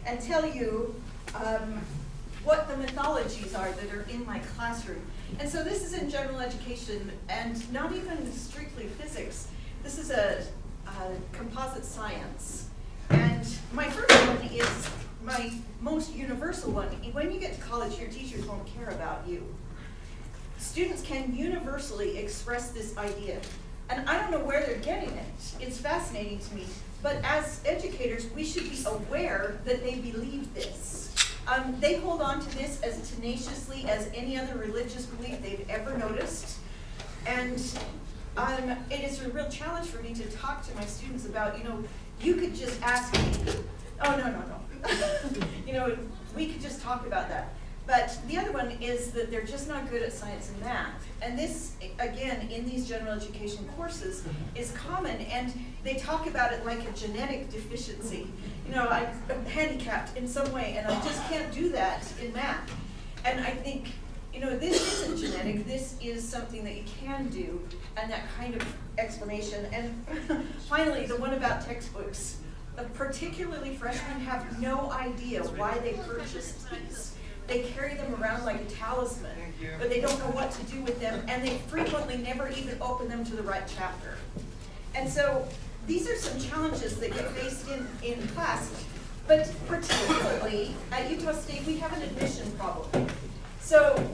and tell you what the mythologies are that are in my classroom. And so this is in general education and not even strictly physics. This is a composite science. And my first one is my most universal one. When you get to college, your teachers won't care about you. Students can universally express this idea. And I don't know where they're getting it. It's fascinating to me. But as educators, we should be aware that they believe this. They hold on to this as tenaciously as any other religious belief they've ever noticed. And it is a real challenge for me to talk to my students about, you could just ask me. Oh, no. We could just talk about that. But the other one is that they're just not good at science and math. And this, again, in these general education courses is common. And they talk about it like a genetic deficiency. I'm handicapped in some way, and I just can't do that in math. And I think, this isn't genetic. This is something that you can do, and that kind of explanation. And finally, the one about textbooks. Particularly freshmen have no idea why they purchased these. They carry them around like a talisman, but they don't know what to do with them, and they frequently never even open them to the right chapter. And so these are some challenges that get faced in class, but particularly at Utah State, we have an admission problem. So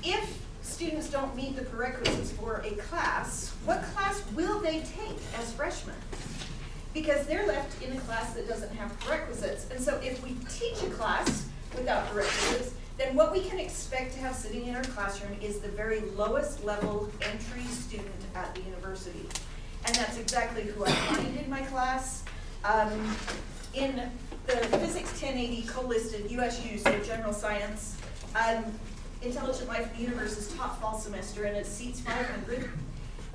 if students don't meet the prerequisites for a class, what class will they take as freshmen? Because they're left in a class that doesn't have prerequisites. And so if we teach a class without prerequisites, then what we can expect to have sitting in our classroom is the very lowest level entry student at the university. And that's exactly who I find in my class. In the Physics 1080 co-listed USU, so general science, Intelligent Life of the Universe is taught fall semester, and it seats 500.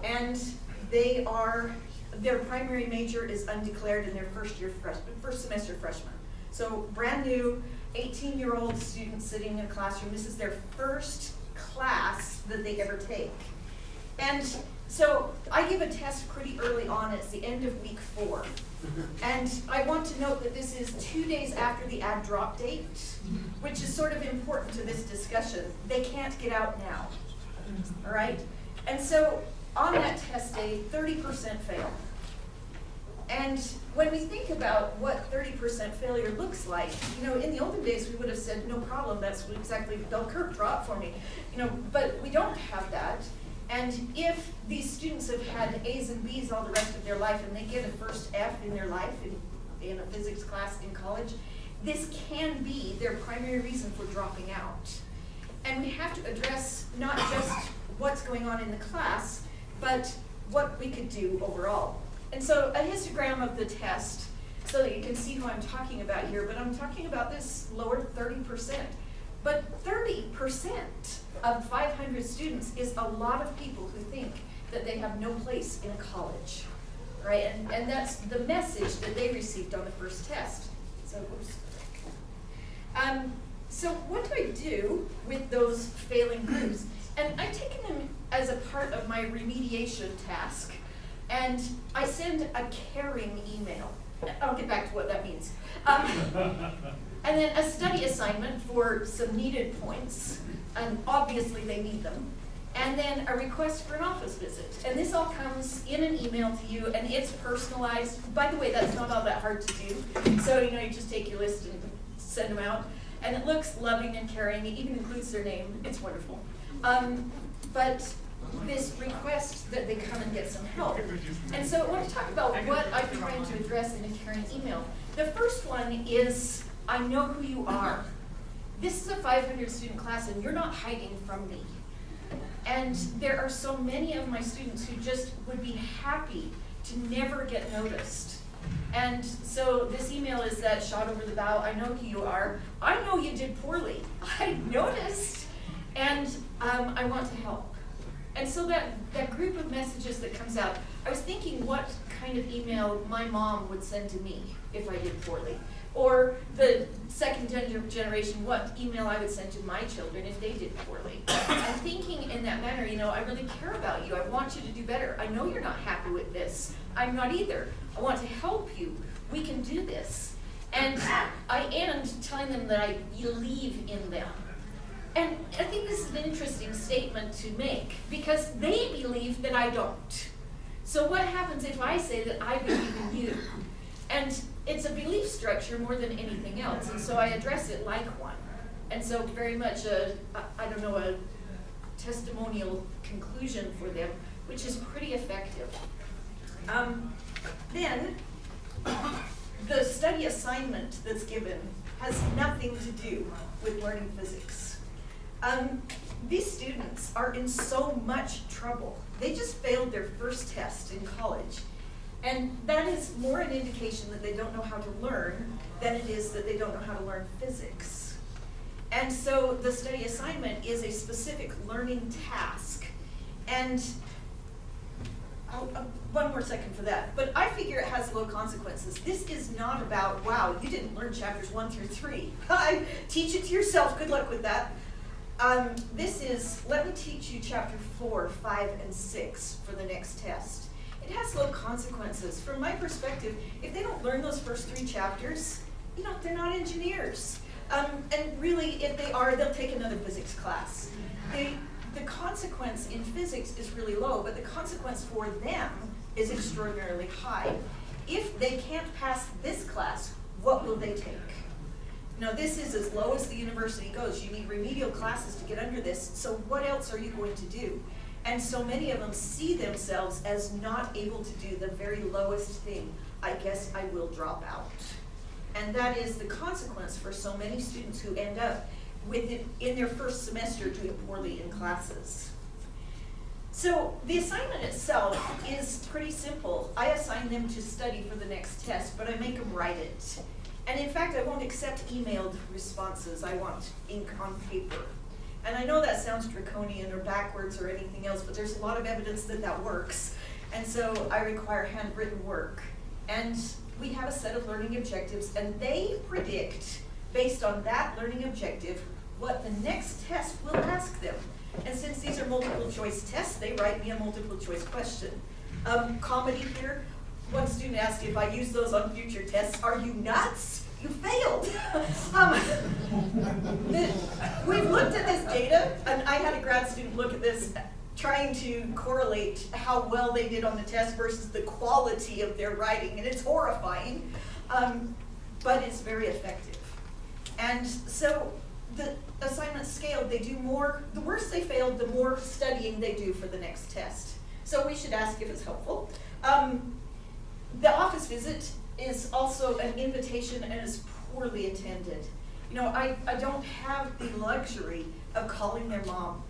And their primary major is undeclared, and their first semester freshmen. So brand new, 18-year-old students sitting in a classroom. This is their first class that they ever take. And so I give a test pretty early on. It's the end of week 4. And I want to note that this is 2 days after the add drop date, which is sort of important to this discussion. They can't get out now, all right? And so on that test day, 30% fail. And when we think about what 30% failure looks like, in the olden days we would have said, no problem, that's exactly the bell curve drop for me. But we don't have that. And if these students have had A's and B's all the rest of their life, and they get a first F in their life in a physics class in college, this can be their primary reason for dropping out. And we have to address not just what's going on in the class, but what we could do overall. And so a histogram of the test, so that you can see who I'm talking about here, but I'm talking about this lower 30%. But 30% of 500 students is a lot of people who think that they have no place in a college, right? And that's the message that they received on the first test. So, oops. So what do I do with those failing groups? And I've taken them as a part of my remediation task, and I send a caring email. I'll get back to what that means. And then a study assignment for some needed points, and obviously they need them. And then a request for an office visit. And this all comes in an email to you, and it's personalized. By the way, that's not all that hard to do. So, you just take your list and send them out. And it looks loving and caring. It even includes their name. It's wonderful. But this request that they come and get some help. And so I want to talk about what I'm trying to address in a caring email. The first one is, I know who you are. This is a 500 student class, and you're not hiding from me. And there are so many of my students who just would be happy to never get noticed. And so this email is that shot over the bow. I know who you are. I know you did poorly. I noticed, and I want to help. And so that group of messages that comes out, I was thinking what kind of email my mom would send to me if I did poorly. Or the second generation, what email I would send to my children if they did poorly. I'm thinking in that manner, I really care about you. I want you to do better. I know you're not happy with this. I'm not either. I want to help you. We can do this. And I end telling them that I believe in them. And I think this is an interesting statement to make, because they believe that I don't. So what happens if I say that I believe in you? And it's a belief structure more than anything else, and so I address it like one. And so very much a testimonial conclusion for them, which is pretty effective. Then, the study assignment that's given has nothing to do with learning physics. These students are in so much trouble. They just failed their first test in college. And that is more an indication that they don't know how to learn than it is that they don't know how to learn physics. And so the study assignment is a specific learning task. And one more second for that. But I figure it has low consequences. This is not about, wow, you didn't learn chapters 1 through 3. Teach it to yourself. Good luck with that. This is, let me teach you chapter 4, 5, and 6 for the next test. It has low consequences. From my perspective, if they don't learn those first 3 chapters, you know, they're not engineers. And really, if they are, they'll take another physics class. The consequence in physics is really low, but the consequence for them is extraordinarily high. If they can't pass this class, what will they take? Now, this is as low as the university goes. You need remedial classes to get under this, so what else are you going to do? And so many of them see themselves as not able to do the very lowest thing. I guess I will drop out. And that is the consequence for so many students who end up with it in their first semester doing poorly in classes. So the assignment itself is pretty simple. I assign them to study for the next test, but I make them write it. And in fact, I won't accept emailed responses. I want ink on paper. And I know that sounds draconian or backwards or anything else, but there's a lot of evidence that that works. And so I require handwritten work. And we have a set of learning objectives, and they predict, based on that learning objective, what the next test will ask them. And since these are multiple choice tests, they write me a multiple choice question. Comedy here. One student asked if I use those on future tests. Are you nuts? You failed. We've looked at this data, and I had a grad student look at this, trying to correlate how well they did on the test versus the quality of their writing, and it's horrifying, but it's very effective. And so the assignment scaled, they do more, the worse they failed, the more studying they do for the next test. So we should ask if it's helpful. The office visit is also an invitation and is poorly attended. You know, I don't have the luxury of calling their mom.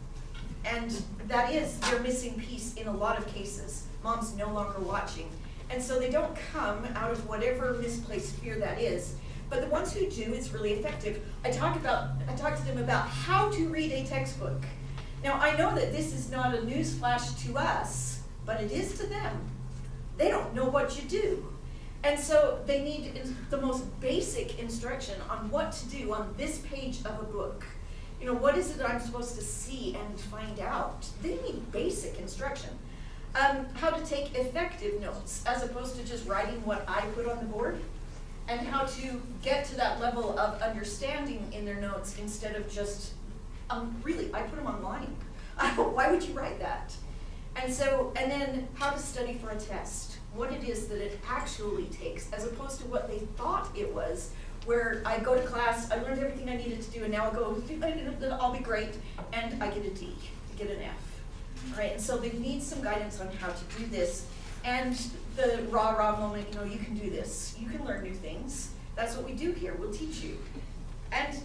And that is their missing piece in a lot of cases. Mom's no longer watching. And so they don't come out of whatever misplaced fear that is. But the ones who do, it's really effective. I talk to them about how to read a textbook. Now, I know that this is not a newsflash to us, but it is to them. They don't know what you do. And so they need the most basic instruction on what to do on this page of a book. You know, what is it that I'm supposed to see and find out? They need basic instruction. How to take effective notes as opposed to just writing what I put on the board, and how to get to that level of understanding in their notes instead of just, really, I put them online. Why would you write that? And then how to study for a test, what it is that it actually takes, as opposed to what they thought it was, where I go to class, I learned everything I needed to do, and now I go, I'll be great, and I get a D, I get an F. All right, and so they need some guidance on how to do this. And the rah-rah moment, you know, you can do this. You can learn new things. That's what we do here. We'll teach you. And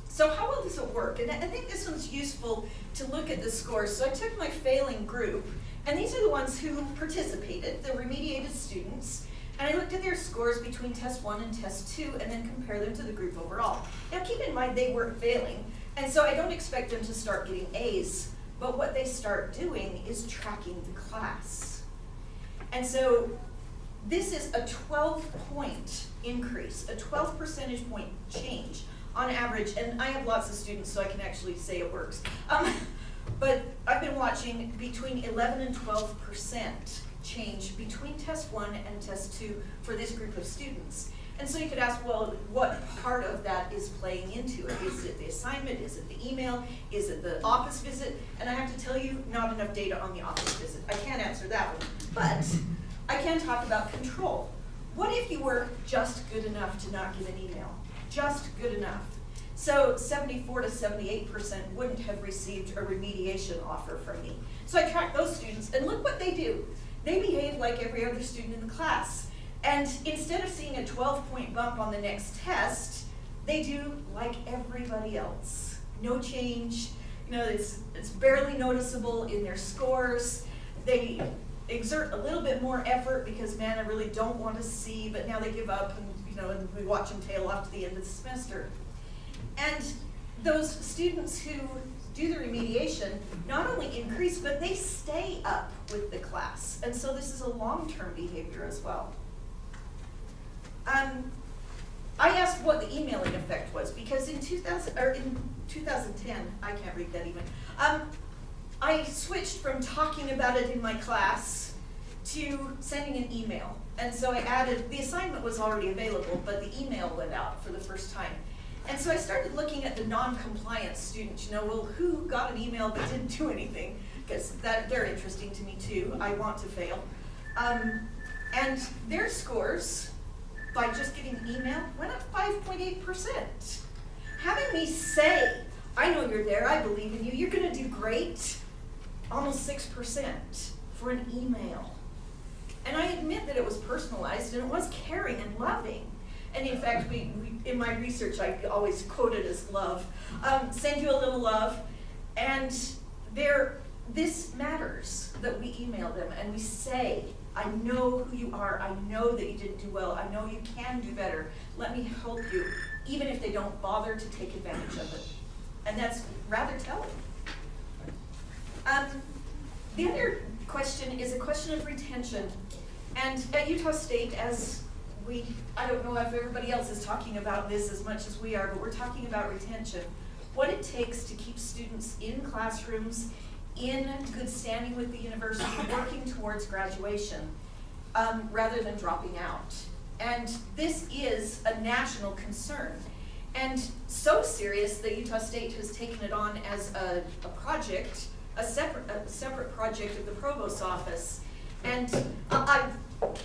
so how will this work? And I think this one's useful to look at the scores. So I took my failing group, and these are the ones who participated, the remediated students, and I looked at their scores between test 1 and test 2 and then compare them to the group overall. Now keep in mind they weren't failing, and so I don't expect them to start getting A's, but what they start doing is tracking the class. And so this is a 12-point increase, a 12 percentage point change on average, and I have lots of students so I can actually say it works. But I've been watching between 11 and 12% change between test 1 and test 2 for this group of students. And so you could ask, well, what part of that is playing into it? Is it the assignment? Is it the email? Is it the office visit? And I have to tell you, not enough data on the office visit. I can't answer that one, but I can talk about control. What if you were just good enough to not get an email? Just good enough. So 74 to 78% wouldn't have received a remediation offer from me. So I tracked those students, and look what they do. They behave like every other student in the class. And instead of seeing a 12-point bump on the next test, they do like everybody else. No change. You know, it's barely noticeable in their scores. They exert a little bit more effort because, man, I really don't want to see, but now they give up, and and we watch them tail off to the end of the semester. And those students who do the remediation not only increase, but they stay up with the class. And so this is a long-term behavior as well. I asked what the emailing effect was, because in 2010, I can't read that even, I switched from talking about it in my class to sending an email. And so I added, the assignment was already available, but the email went out for the first time. And so I started looking at the non-compliant students, well, who got an email but didn't do anything? Because they're interesting to me too. I want to fail. And their scores, by just getting an email, went up 5.8%. Having me say, I know you're there, I believe in you, you're gonna do great, almost 6% for an email. And I admit that it was personalized and it was caring and loving. And in fact, we in my research, I always quote it as love. Send you a little love. And this matters that we email them and we say, I know who you are. I know that you didn't do well. I know you can do better. Let me help you, even if they don't bother to take advantage of it. And that's rather telling. The other question is a question of retention. And at Utah State, I don't know if everybody else is talking about this as much as we are, but we're talking about retention. What it takes to keep students in classrooms, in good standing with the university, working towards graduation, rather than dropping out. And this is a national concern. And so serious that Utah State has taken it on as a project, a separate project of the provost's office. And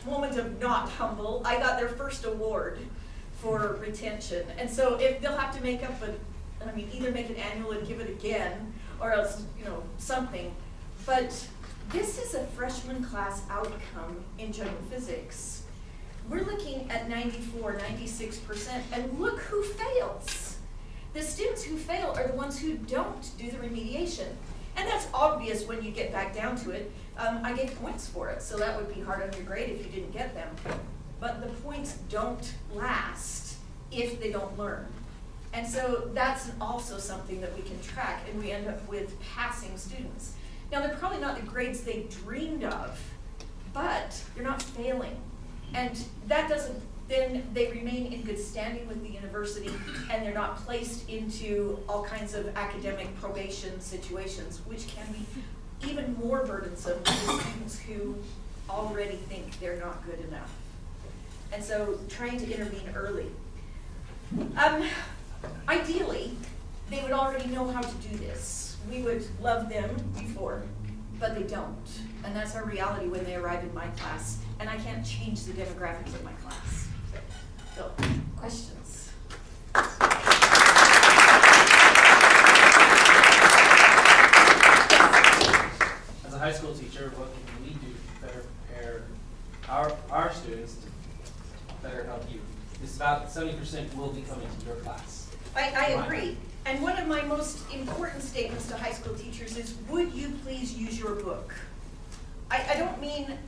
moment of not humble, I got their first award for retention. And so if they'll have to make up either make it annual and give it again, or else, something. But this is a freshman class outcome in general physics. We're looking at 94, 96%, and look who fails. The students who fail are the ones who don't do the remediation. And that's obvious when you get back down to it. I gave points for it, so that would be hard on your grade if you didn't get them. But the points don't last if they don't learn. And so that's also something that we can track, and we end up with passing students. Now, they're probably not the grades they dreamed of, but they're not failing. And that doesn't, then they remain in good standing with the university, and they're not placed into all kinds of academic probation situations, which can be even more burdensome for students who already think they're not good enough. And so trying to intervene early. Ideally, they would already know how to do this. We would love them before, but they don't. And that's our reality when they arrive in my class. And I can't change the demographics of my class. So, questions? As a high school teacher, what can we do to better prepare our students to better help you? It's about 70% will be coming to your class. I agree. And one of my most important statements to high school teachers is, would you please use your book? I don't mean,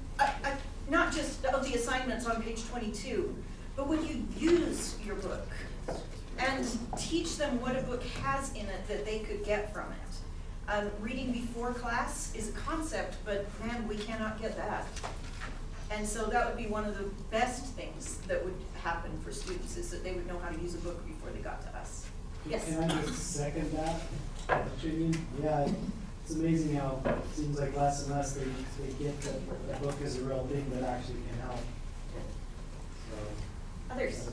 not just the assignments on page 22, but would you use your book and teach them what a book has in it that they could get from it? Reading before class is a concept, but man, we cannot get that. And so that would be one of the best things that would happen for students, is that they would know how to use a book before they got to us. Yes? Can I just second that opinion? Yeah, it's amazing how it seems like less and less they get that the book is a real thing that actually can help. So, Others?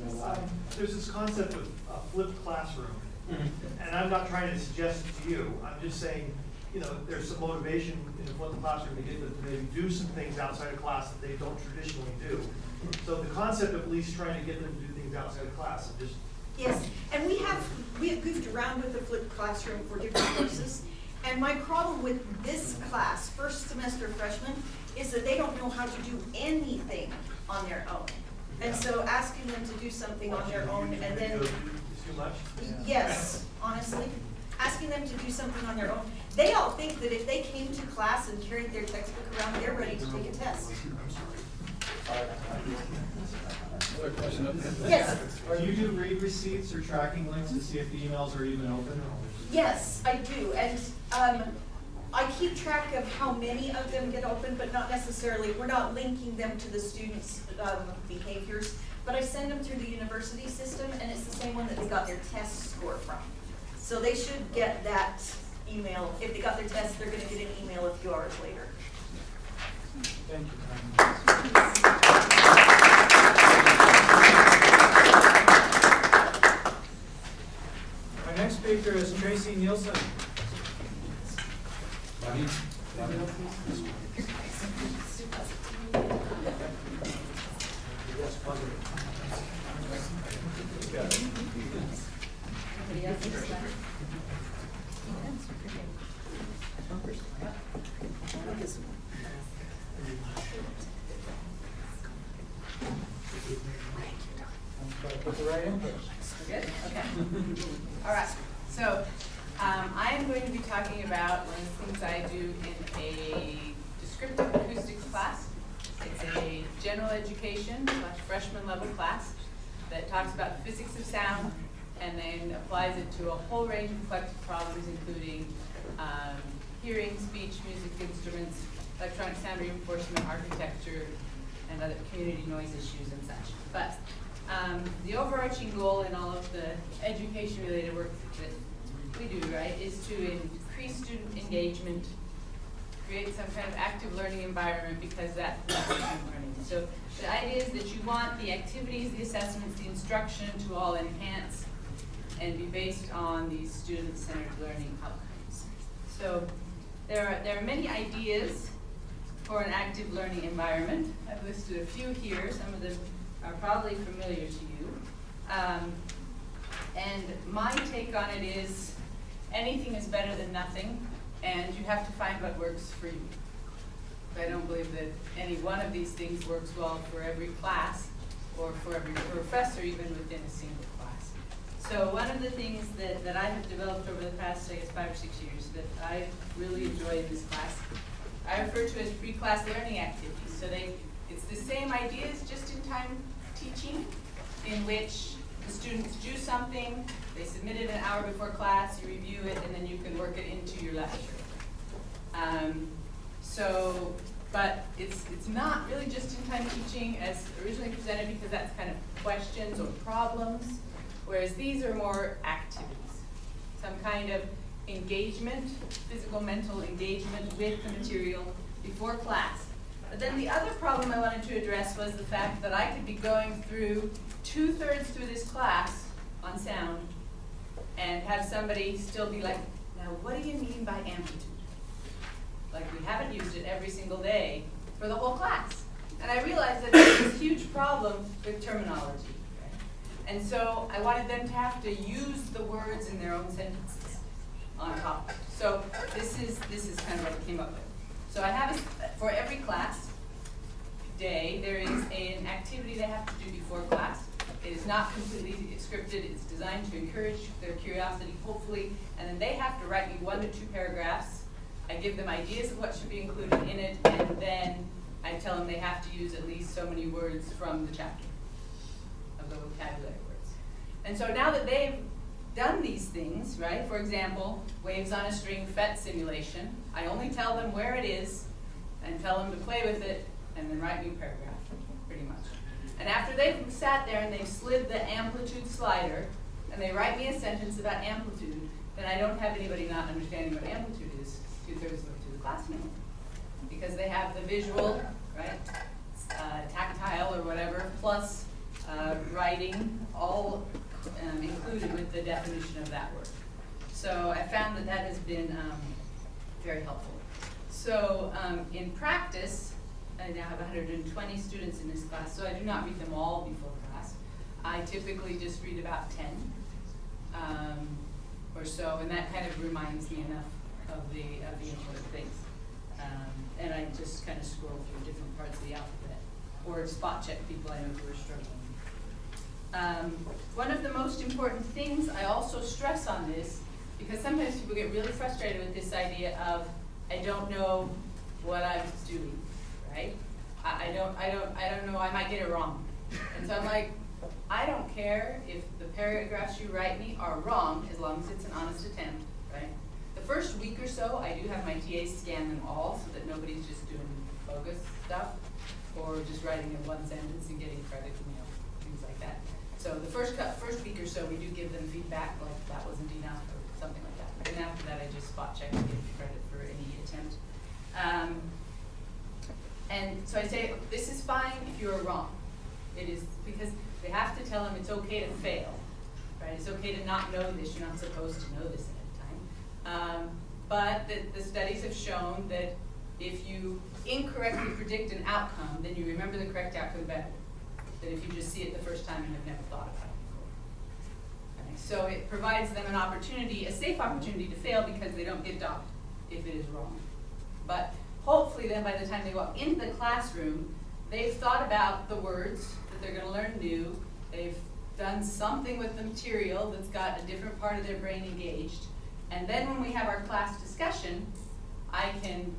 There's this concept of a flipped classroom, and I'm not trying to suggest it to you. I'm just saying, you know, there's some motivation in a flipped classroom to get them to maybe do some things outside of class that they don't traditionally do. So the concept of at least trying to get them to do things outside of class, and just Yes, and we have goofed around with the flipped classroom for different courses. And my problem with this class, first semester freshmen, is that they don't know how to do anything on their own. And so asking them to do something on their own and then, is too much. yes, honestly, asking them to do something on their own. They all think that if they came to class and carried their textbook around, they're ready to take a test. Another question up there. Yes, Do you do read receipts or tracking links to see if the emails are even open? yes, I do. And I keep track of how many of them get open, but not necessarily, we're not linking them to the students' behaviors. But I send them through the university system, and it's the same one that they got their test score from. So they should get that email. If they got their test, they're gonna get an email a few hours later. Thank you. Our next speaker is Tracy Nielsen. Put the right input. We're good? Okay. All right. So I am going to be talking about one of the things I do in a descriptive acoustics class. It's a general education / freshman level class that talks about the physics of sound and then applies it to a whole range of collective problems, including hearing, speech, music instruments, electronic sound reinforcement, architecture, and other community noise issues and such. But the overarching goal in all of the education-related work that we do, right, is to increase student engagement, create some kind of active learning environment, because that's student learning. So the idea is that you want the activities, the assessments, the instruction to all enhance and be based on these student-centered learning outcomes. So there are many ideas for an active learning environment. I've listed a few here. Some of them are probably familiar to you. And my take on it is anything is better than nothing, and you have to find what works for you. I don't believe that any one of these things works well for every class or for every professor, even within a single class. So one of the things that I have developed over the past, I guess, 5 or 6 years that I really enjoy in this class, I refer to as pre-class learning activities. So it's the same ideas, just in time teaching, in which the students do something, they submit it an hour before class, you review it, and then you can work it into your lecture. But it's not really just in time teaching as originally presented, because that's kind of questions or problems, whereas these are more activities, some kind of engagement, physical, mental engagement with the material before class. But then the other problem I wanted to address was the fact that I could be going through 2/3 through this class on sound and have somebody still be like, now what do you mean by amplitude? Like, we haven't used it every single day for the whole class. And I realized that there's this huge problem with terminology. Right? And so I wanted them to have to use the words in their own sentences on top. So this is kind of what I came up with. So I have, for every class day, there is an activity they have to do before class. It is not completely scripted. It's designed to encourage their curiosity, hopefully, and then they have to write me 1 to 2 paragraphs. I give them ideas of what should be included in it, and then I tell them they have to use at least so many words from the chapter of the vocabulary words. And so now that they've done these things, right, for example, waves on a string FET simulation, I only tell them where it is and tell them to play with it and then write me a paragraph, pretty much. And after they've sat there and they've slid the amplitude slider and they write me a sentence about amplitude, then I don't have anybody not understanding what amplitude is 2/3 through the class anymore. Because they have the visual, right, tactile or whatever, plus writing, all included with the definition of that word. So I found that that has been very helpful. So in practice, I now have 120 students in this class, so I do not read them all before class. I typically just read about 10 or so, and that kind of reminds me enough of the important things. And I just kind of scroll through different parts of the alphabet, or spot check people I know who are struggling. One of the most important things I also stress on this, because sometimes people get really frustrated with this idea of, I don't know what I'm doing, right? I don't know, I might get it wrong. And so I'm like, I don't care if the paragraphs you write me are wrong, as long as it's an honest attempt, right? The first week or so, I do have my TAs scan them all so that nobody's just doing bogus stuff or just writing in one sentence and getting credit, things like that. So the first week or so, we do give them feedback, like that wasn't enough or something like that. And after that, I just spot check and give credit for any attempt. And so I say, this is fine if you're wrong. It is, because they have to tell them it's okay to fail, right? It's okay to not know this. You're not supposed to know this ahead of time. But the studies have shown that if you incorrectly predict an outcome, then you remember the correct outcome better than if you just see it the first time and have never thought about it before. Okay. So it provides them an opportunity, a safe opportunity to fail because they don't get docked if it is wrong. But hopefully then by the time they walk into the classroom, they've thought about the words that they're going to learn new. They've done something with the material that's got a different part of their brain engaged. And then when we have our class discussion, I can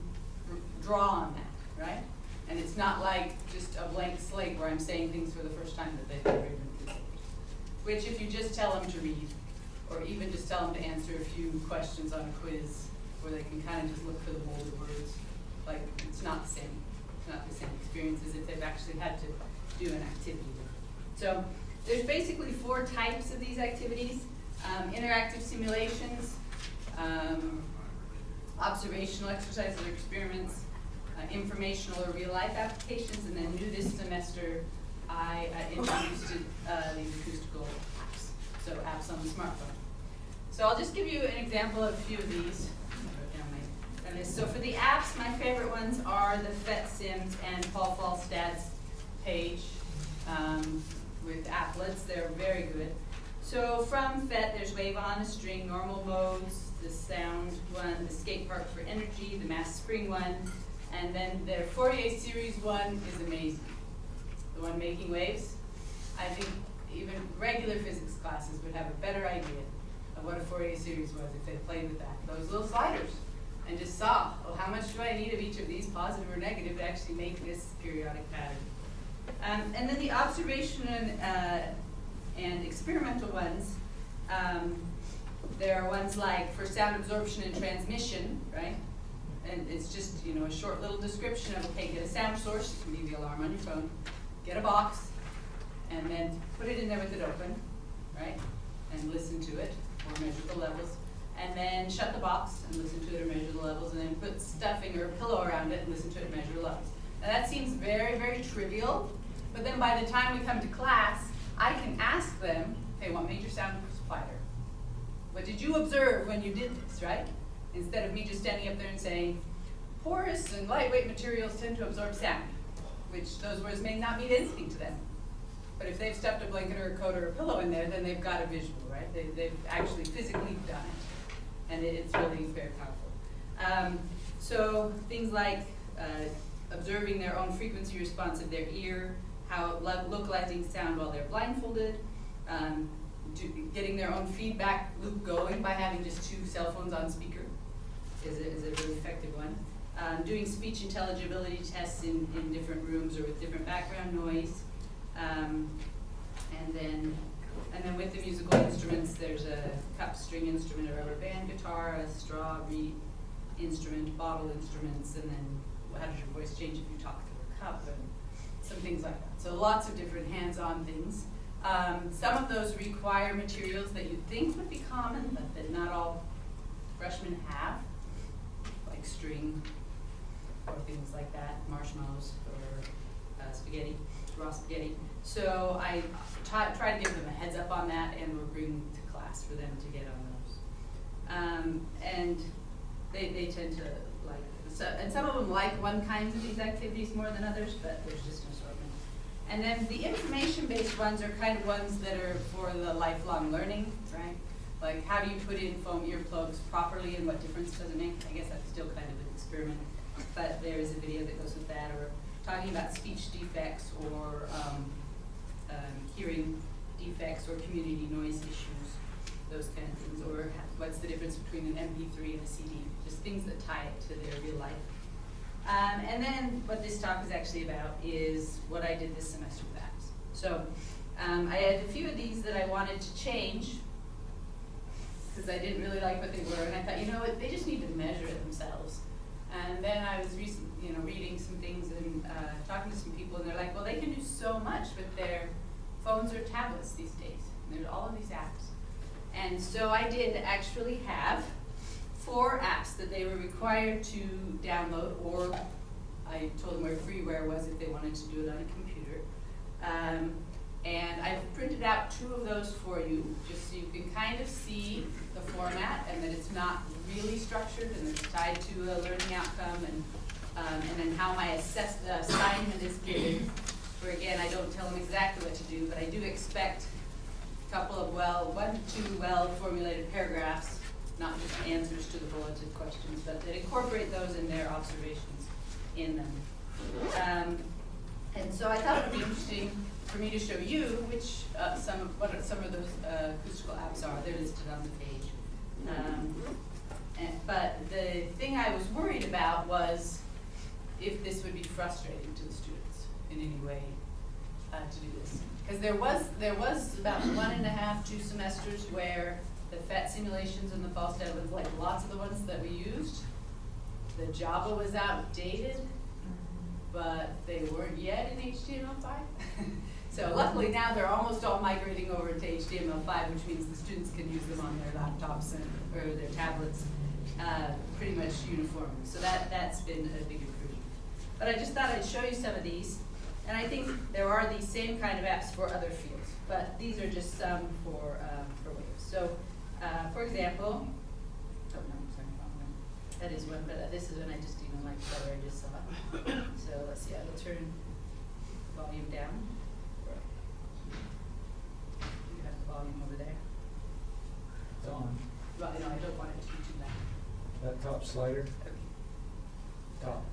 draw on that, right? And it's not like just a blank slate where I'm saying things for the first time that they've never even considered. Which if you just tell them to read, or even just tell them to answer a few questions on a quiz, where they can kind of just look for the bolded words, like it's not the same. It's not the same experience as if they've actually had to do an activity. So there's basically 4 types of these activities. Interactive simulations, observational exercises or experiments, informational or real-life applications, and then new this semester, I introduced these acoustical apps, so apps on the smartphone. So I'll just give you an example of a few of these. So for the apps, my favorite ones are the FET Sims and Paul Falstad's page with applets. They're very good. So from FET, there's Wave on a String, normal modes, the sound one, the skate park for energy, the mass spring one, and then their Fourier series one is amazing. The one making waves. I think even regular physics classes would have a better idea of what a Fourier series was if they played with that. Those little sliders. And just saw, oh, how much do I need of each of these, positive or negative, to actually make this periodic pattern. And then the observation and experimental ones, there are ones like for sound absorption and transmission, right? And it's just, a short little description of, okay, get a sound source, it can be the alarm on your phone, get a box, and then put it in there with it open, right? And listen to it, or measure the levels. And then shut the box and listen to it or measure the levels, and then put stuffing or a pillow around it and listen to it and measure the levels. Now that seems very, very trivial, but then by the time we come to class, I can ask them, okay, what made your sound quieter? What did you observe when you did this, right? Instead of me just standing up there and saying, porous and lightweight materials tend to absorb sound, which those words may not mean anything to them. But if they've stuffed a blanket or a coat or a pillow in there, then they've got a visual, right? They've actually physically done it. And it's really very powerful. So things like observing their own frequency response of their ear, how localizing sound while they're blindfolded, getting their own feedback loop going by having just 2 cell phones on speaker is a really effective one. Doing speech intelligibility tests in different rooms or with different background noise. And then with the musical instruments, there's a cup string instrument, a rubber band guitar, a straw reed instrument, bottle instruments, and then how does your voice change if you talk through a cup, and some things like that. So lots of different hands-on things. Some of those require materials that you'd think would be common, but that not all freshmen have, like string or things like that, marshmallows or spaghetti. raw spaghetti. So I try to give them a heads up on that, and we'll bring to class for them to get on those. And they tend to like, and some of them like one kind of these activities more than others, but there's just an assortment. And then the information-based ones are kind of ones that are for the lifelong learning, right? Like, how do you put in foam earplugs properly, and what difference does it make? I guess that's still kind of an experiment, but there is a video that goes with that, or talking about speech defects, or hearing defects, or community noise issues, those kind of things, or what's the difference between an MP3 and a CD, just things that tie it to their real life. And then what this talk is actually about is what I did this semester with apps. So I had a few of these that I wanted to change, because I didn't really like what they were, and I thought, you know what, they just need to measure it themselves. And then I was reading some things and talking to some people, and they're like, well, they can do so much with their phones or tablets these days. And there's all of these apps. And so I did actually have 4 apps that they were required to download, or I told them where freeware was if they wanted to do it on a computer. And I've printed out 2 of those for you, just so you can kind of see the format, and that it's not really structured, and it's tied to a learning outcome, and then how my assignment is given. Where again, I don't tell them exactly what to do, but I do expect a couple of 1 to 2 well-formulated paragraphs, not just answers to the bulleted questions, but that incorporate those in their observations in them. And so I thought it would be interesting for me to show you which some of those acoustical apps are. They're listed on the page. But the thing I was worried about was if this would be frustrating to the students in any way to do this. Because there was about 1.5, 2 semesters where the PhET simulations and the false data was like lots of the ones that we used. The Java was outdated, but they weren't yet in HTML5. So luckily now they're almost all migrating over to HTML5, which means the students can use them on their laptops or their tablets pretty much uniformly. So that's been a big improvement. But I just thought I'd show you some of these. And I think there are these same kind of apps for other fields, but these are just some for waves. So, for example, oh no, sorry, wrong one. That is one, but this is one I just even like better. I just saw. So let's see. I will turn volume down. You have the volume over there. It's on. Well, no, I don't want it to be too loud. That top slider. Okay. Top.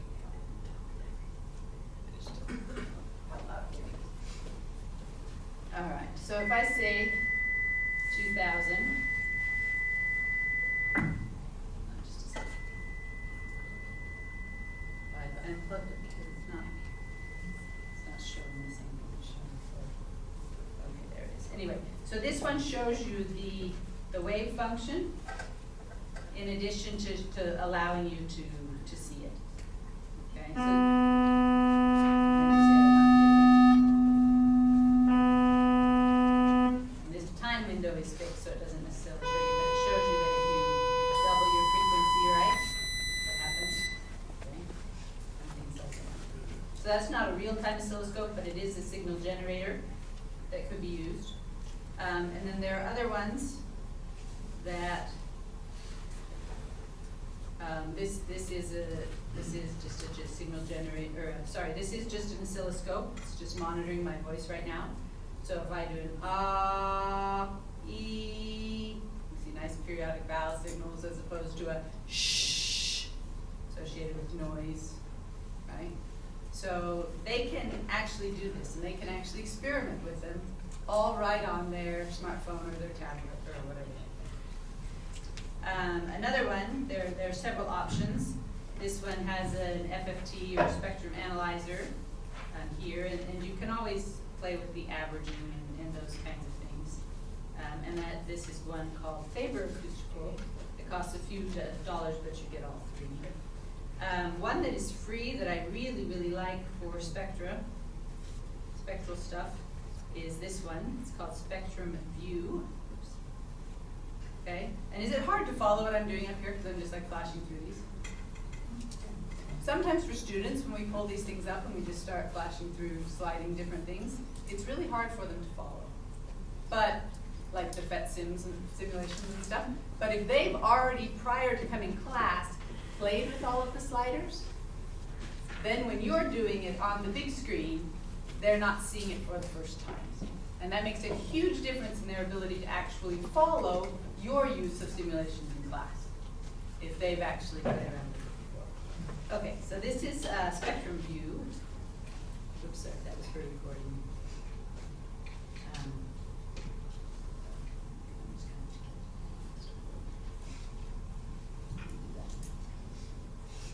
All right, so if I say 2000, just a second. I unplugged it because it's not showing the same thing it's showing before. Okay, there it is. Anyway, so this one shows you the wave function in addition to allowing you to see it. Okay, so window is fixed, so it doesn't necessarily show you, but it shows you that if you double your frequency, right, what happens? Okay. And things like that. So that's not a real-time oscilloscope, but it is a signal generator that could be used. And then there are other ones that this is just a signal generator. This is just an oscilloscope. It's just monitoring my voice right now. So if I do an you see nice periodic vowel signals as opposed to a shh associated with noise, right? So they can actually do this, and they can actually experiment with them all right on their smartphone or their tablet or whatever. Another one, there are several options. This one has an FFT or spectrum analyzer here, and you can always play with the averaging and those kinds of things. And this is one called Faber Acoustical. It costs a few dollars, but you get all 3. One that is free that I really, really like for spectral stuff is this one. It's called Spectrum View. Oops. Okay, and is it hard to follow what I'm doing up here because I'm just like flashing through these? sometimes for students, when we pull these things up and we just start flashing through, sliding different things, it's really hard for them to follow. But, like the PhET sims and simulations and stuff, but if they've already, prior to coming class, played with all of the sliders, then when you're doing it on the big screen, they're not seeing it for the first time. And that makes a huge difference in their ability to actually follow your use of simulations in class, if they've actually played around with it before. Okay, so this is spectrum view. Oops, sorry, that was for recording.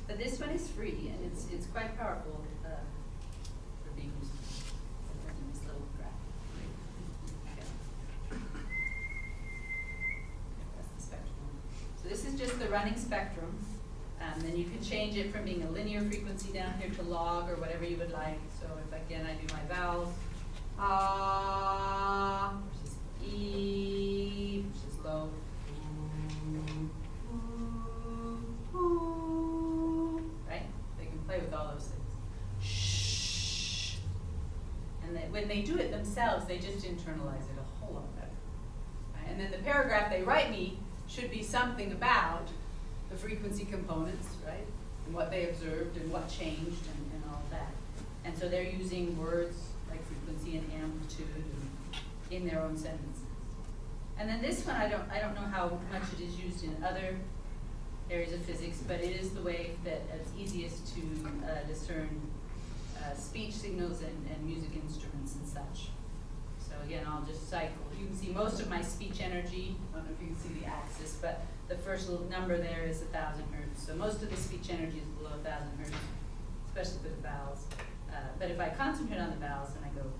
But this one is free, and it's quite powerful for being used in this little graph. Okay. That's the spectrum. So this is just the running spectrum. Then you can change it from being a linear frequency down here to log or whatever you would like. So if again I do my vowels, ah versus e versus low. Right? They can play with all those things. Shh. And when they do it themselves, they just internalize it a whole lot better. Right? And then the paragraph they write me should be something about the frequency components, right? And what they observed and what changed and all of that. And so they're using words like frequency and amplitude in their own sentences. And then this one, I don't know how much it is used in other areas of physics, but it is the way that it's easiest to discern speech signals and music instruments and such. So again, I'll just cycle. You can see most of my speech energy. I don't know if you can see the axis, but the first little number there is 1,000 hertz. So most of the speech energy is below 1,000 hertz, especially for the vowels. But if I concentrate on the vowels, then I go,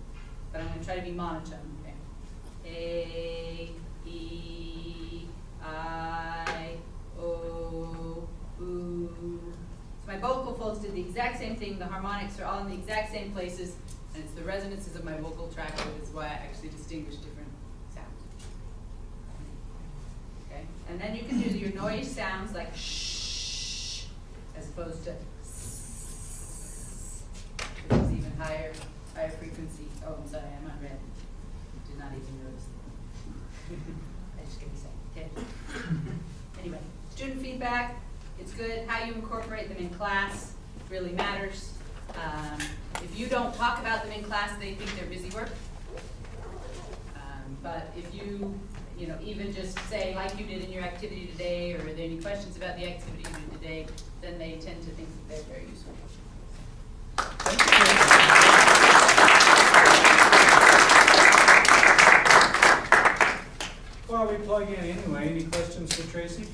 but I'm going to try to be monotone. Okay. A, E, I, O, U. So my vocal folds did the exact same thing. The harmonics are all in the exact same places, and it's the resonances of my vocal tract that is why I actually distinguish different sounds. Okay, and then you can do your noise sounds like shh, as opposed to which is even higher frequency. Oh, I'm sorry, I'm on red. Did not even notice that. I just get excited. Okay. Anyway, student feedback. It's good. How you incorporate them in class really matters. If you don't talk about them in class, they think they're busy work. But if you even just say, like you did in your activity today, or are there any questions about the activity you did today, then they tend to think that they're very useful. Well, we plug in anyway. Any questions for Tracy?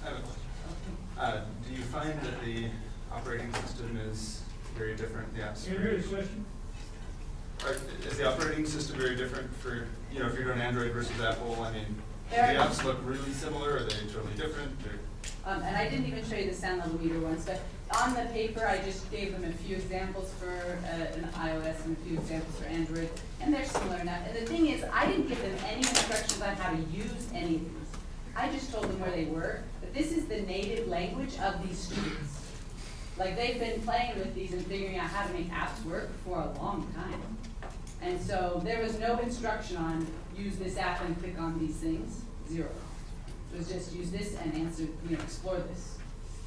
I have a question. Do you find that the operating system is very different? The apps. Can you hear the question? Is the operating system very different for, if you're doing Android versus Apple? I mean, do the They're- apps look really similar? Are they totally different? And I didn't even show you the sound level meter once, but on the paper I just gave them a few examples for an iOS and a few examples for Android, and they're similar enough. And the thing is, I didn't give them any instructions on how to use any of these. I just told them where they were, but this is the native language of these students. Like, they've been playing with these and figuring out how to make apps work for a long time. And so there was no instruction on use this app and click on these things, zero. It was just use this and answer, explore this,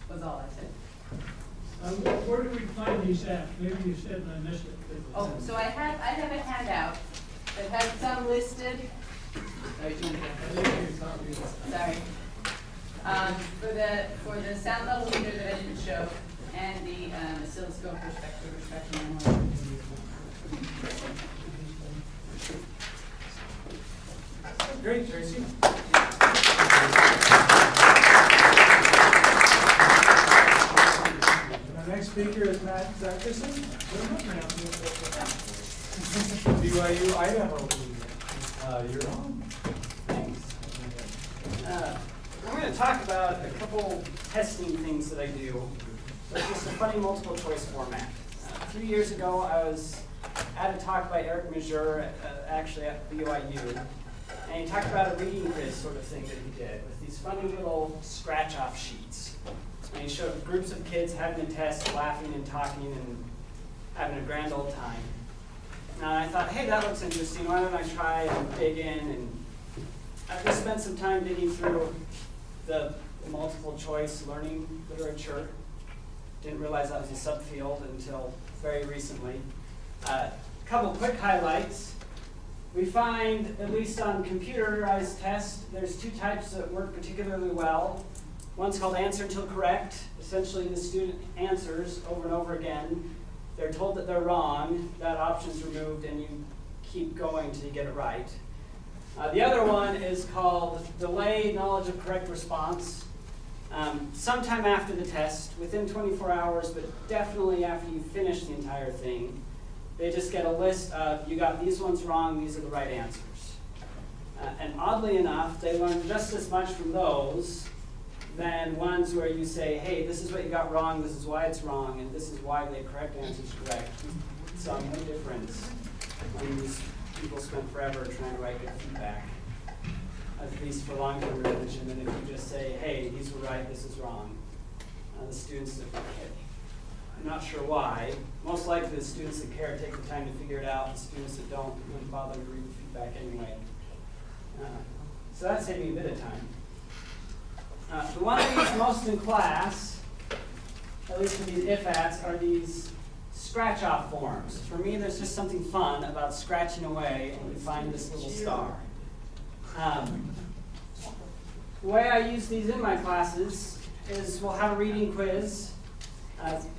was all I said. Where do we find these apps? Maybe you said and I missed it. Oh, so I have a handout that has some listed. Sorry, do you want to go? Sorry. For the sound level meter that I didn't show, and the oscilloscope spectrum. Great, Tracy. Our next speaker is Matt Zackerson. BYU Idaho. You're on. Thanks. I'm going to talk about a couple testing things that I do. It's just a funny multiple choice format. 3 years ago, I was at a talk by Eric Majeur, actually at BYU, and he talked about a reading quiz sort of thing that he did with these funny little scratch-off sheets. And he showed groups of kids having a test, laughing and talking and having a grand old time. And I thought, hey, that looks interesting. Why don't I try and dig in? And I just spent some time digging through the multiple choice learning literature. Didn't realize that was a subfield until very recently. A couple quick highlights. We find, at least on computerized tests, there's two types that work particularly well. One's called answer until correct. Essentially, the student answers over and over again. They're told that they're wrong, that option's removed, and you keep going till you get it right. The other one is called delayed knowledge of correct response. Sometime after the test, within 24 hours, but definitely after you finish the entire thing, they just get a list of, you got these ones wrong, these are the right answers. And oddly enough, they learn just as much from those than ones where you say, hey, this is what you got wrong, this is why it's wrong, and this is why the correct answer is correct. So no difference when these people spend forever trying to write good feedback, at least for long-term retention, than if you just say, hey, these were right, this is wrong. The students that care, I'm not sure why. Most likely the students that care take the time to figure it out, the students that don't wouldn't bother to read the feedback anyway. So that saved me a bit of time. The one I use most in class, at least for these IFATs, are these scratch-off forms. For me, there's just something fun about scratching away and you find this little star. The way I use these in my classes is we'll have a reading quiz.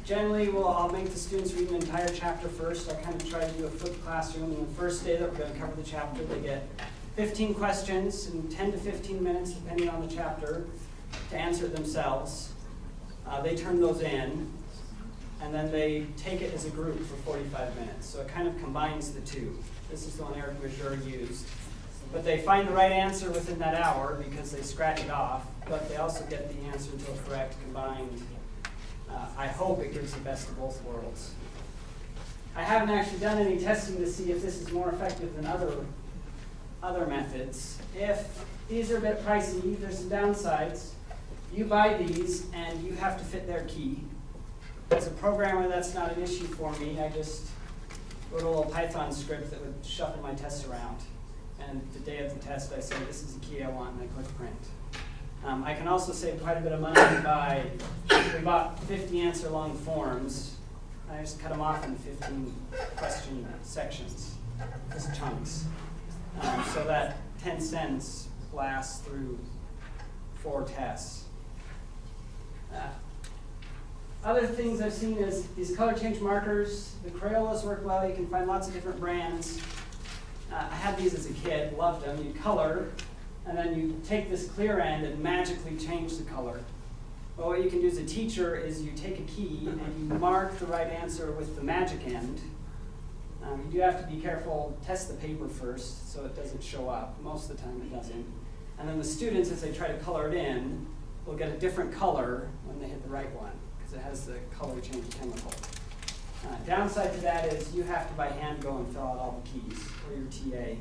Generally, I'll make the students read an entire chapter first. I kind of try to do a flipped classroom. And the first day that we're going to cover the chapter, they get 15 questions in 10 to 15 minutes, depending on the chapter, to answer it themselves. They turn those in, and then they take it as a group for 45 minutes. So it kind of combines the two. This is the one Eric Major used. But they find the right answer within that hour because they scratch it off, but they also get the answer until correct combined. I hope it gives the best of both worlds. I haven't actually done any testing to see if this is more effective than other methods. If these are a bit pricey, there's some downsides. You buy these and you have to fit their key. As a programmer, that's not an issue for me. I just wrote a little Python script that would shuffle my tests around. And the day of the test, I say, this is the key I want, and I click print. I can also save quite a bit of money by, we bought 50 answer-long forms. I just cut them off in 15 question sections, just chunks. So that 10 cents lasts through 4 tests. Other things I've seen is these color change markers. The Crayolas work well. You can find lots of different brands. I had these as a kid, loved them. You color, and then you take this clear end and magically change the color. Well, what you can do as a teacher is you take a key and you mark the right answer with the magic end. You do have to be careful, test the paper first so it doesn't show up. Most of the time it doesn't. And then the students, as they try to color it in, will get a different color when they hit the right one because it has the color change chemical. Downside to that is you have to by hand go and fill out all the keys, or your TA.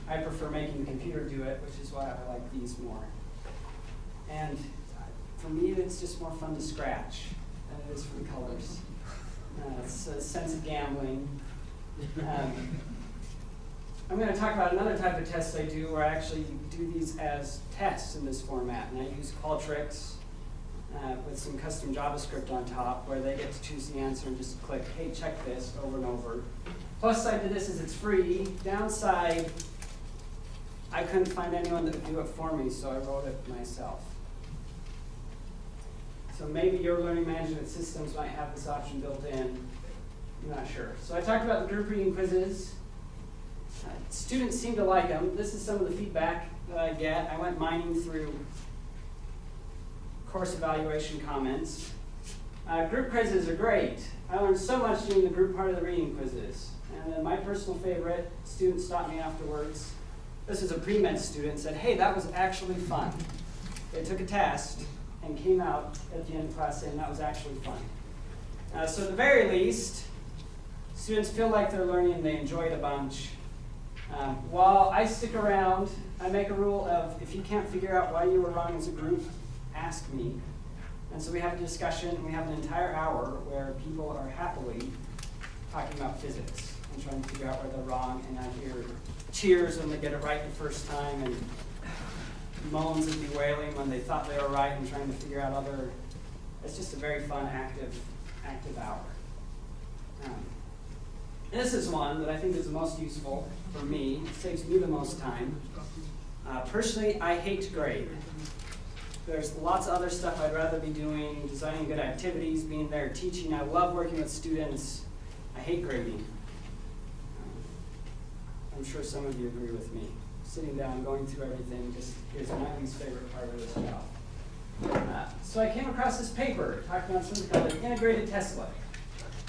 I prefer making the computer do it, which is why I like these more. And for me, it's just more fun to scratch than it is for the colors. It's a sense of gambling. I'm going to talk about another type of test I do where I actually do these as tests in this format. And I use Qualtrics with some custom JavaScript on top where they get to choose the answer and just click, hey, check this over and over. Plus side to this is it's free. Downside, I couldn't find anyone that would do it for me, so I wrote it myself. So maybe your learning management systems might have this option built in. I'm not sure. So I talked about the group reading quizzes. Students seem to like them. This is some of the feedback that I get. I went mining through course evaluation comments. Group quizzes are great. I learned so much doing the group part of the reading quizzes. And then my personal favorite, students stopped me afterwards. This is a pre-med student, said, hey, that was actually fun. They took a test and came out at the end of class saying that was actually fun. So at the very least, students feel like they're learning and they enjoy it a bunch. While I stick around, I make a rule of if you can't figure out why you were wrong as a group, ask me. And so we have a discussion, we have an entire hour where people are happily talking about physics and trying to figure out where they're wrong, and I hear cheers when they get it right the first time, and moans and bewailing when they thought they were right and trying to figure out other, it's just a very fun, active hour. This is one that I think is the most useful for me, it saves me the most time. Personally, I hate to grade. There's lots of other stuff I'd rather be doing, designing good activities, being there teaching. I love working with students. I hate grading. I'm sure some of you agree with me. Sitting down, going through everything, just is my least favorite part of this job. So I came across this paper talking about something called an integrated testlet.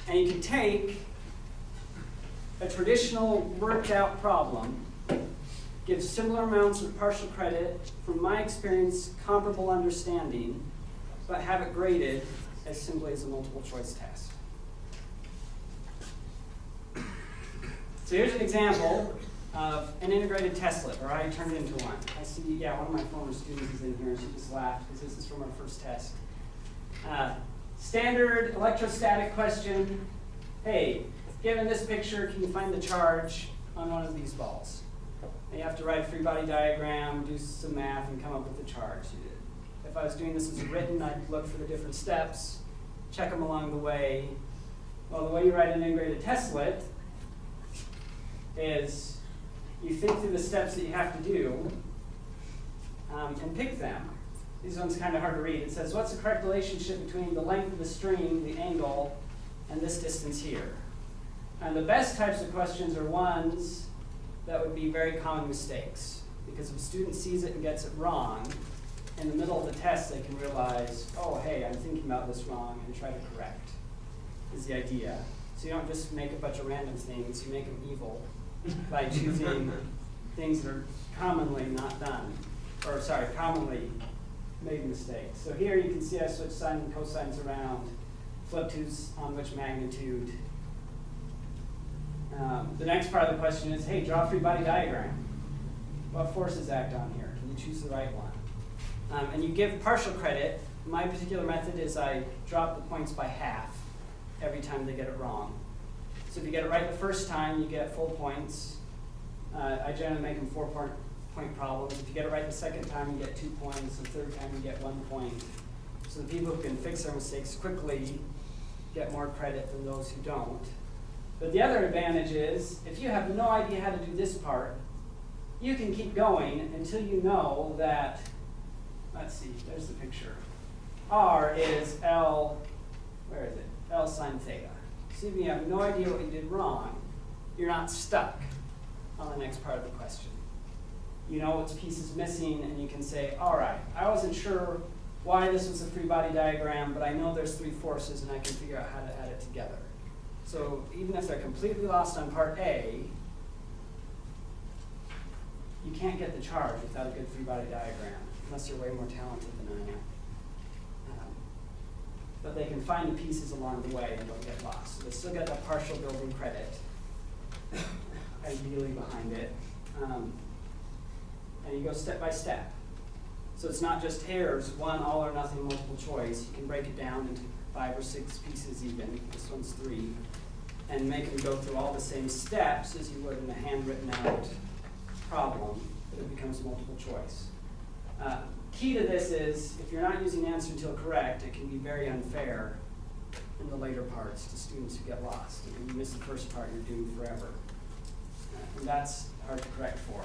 And you can take a traditional worked out problem, give similar amounts of partial credit, from my experience, comparable understanding, but have it graded as simply as a multiple choice test. So here's an example of an integrated testlet, or how you turn it into one. I see, yeah, one of my former students is in here, and she just laughed, because this is from our first test. Standard electrostatic question, hey, given this picture, can you find the charge on one of these balls? And you have to write a free body diagram, do some math, and come up with the charge. If I was doing this as written, I'd look for the different steps, check them along the way. Well, the way you write an integrated testlet is you think through the steps that you have to do and pick them. These ones are kind of hard to read. It says, what's the correct relationship between the length of the string, the angle, and this distance here? And the best types of questions are ones that would be very common mistakes. Because if a student sees it and gets it wrong, in the middle of the test they can realize, oh, hey, I'm thinking about this wrong, and try to correct, is the idea. So you don't just make a bunch of random things, you make them evil by choosing things that are commonly not done, or sorry, commonly made mistakes. So here you can see I switch sine and cosines around, flip twos on which magnitude. The next part of the question is, hey, draw a free body diagram. What forces act on here? Can you choose the right one? And you give partial credit. My particular method is I drop the points by half every time they get it wrong. So if you get it right the first time, you get full points. I generally make them 4-point problems. If you get it right the second time, you get 2 points. The third time, you get 1 point. So the people who can fix their mistakes quickly get more credit than those who don't. But the other advantage is, if you have no idea how to do this part, you can keep going until you know that, let's see, there's the picture. R is L, where is it? L sine theta. So if you have no idea what you did wrong, you're not stuck on the next part of the question. You know what piece is missing, and you can say, all right, I wasn't sure why this was a free body diagram, but I know there's 3 forces, and I can figure out how to add it together. So even if they're completely lost on part A, you can't get the charge without a good free body diagram, unless you're way more talented than I am. But they can find the pieces along the way and don't get lost. So they still get that partial building credit, ideally behind it. And you go step by step. So it's not just here's one all or nothing multiple choice. You can break it down into 5 or 6 pieces even. This one's 3. And make them go through all the same steps as you would in a handwritten out problem, but it becomes multiple choice. Key to this is, if you're not using answer until correct, it can be very unfair in the later parts to students who get lost. If you miss the first part, you're doomed forever. And that's hard to correct for.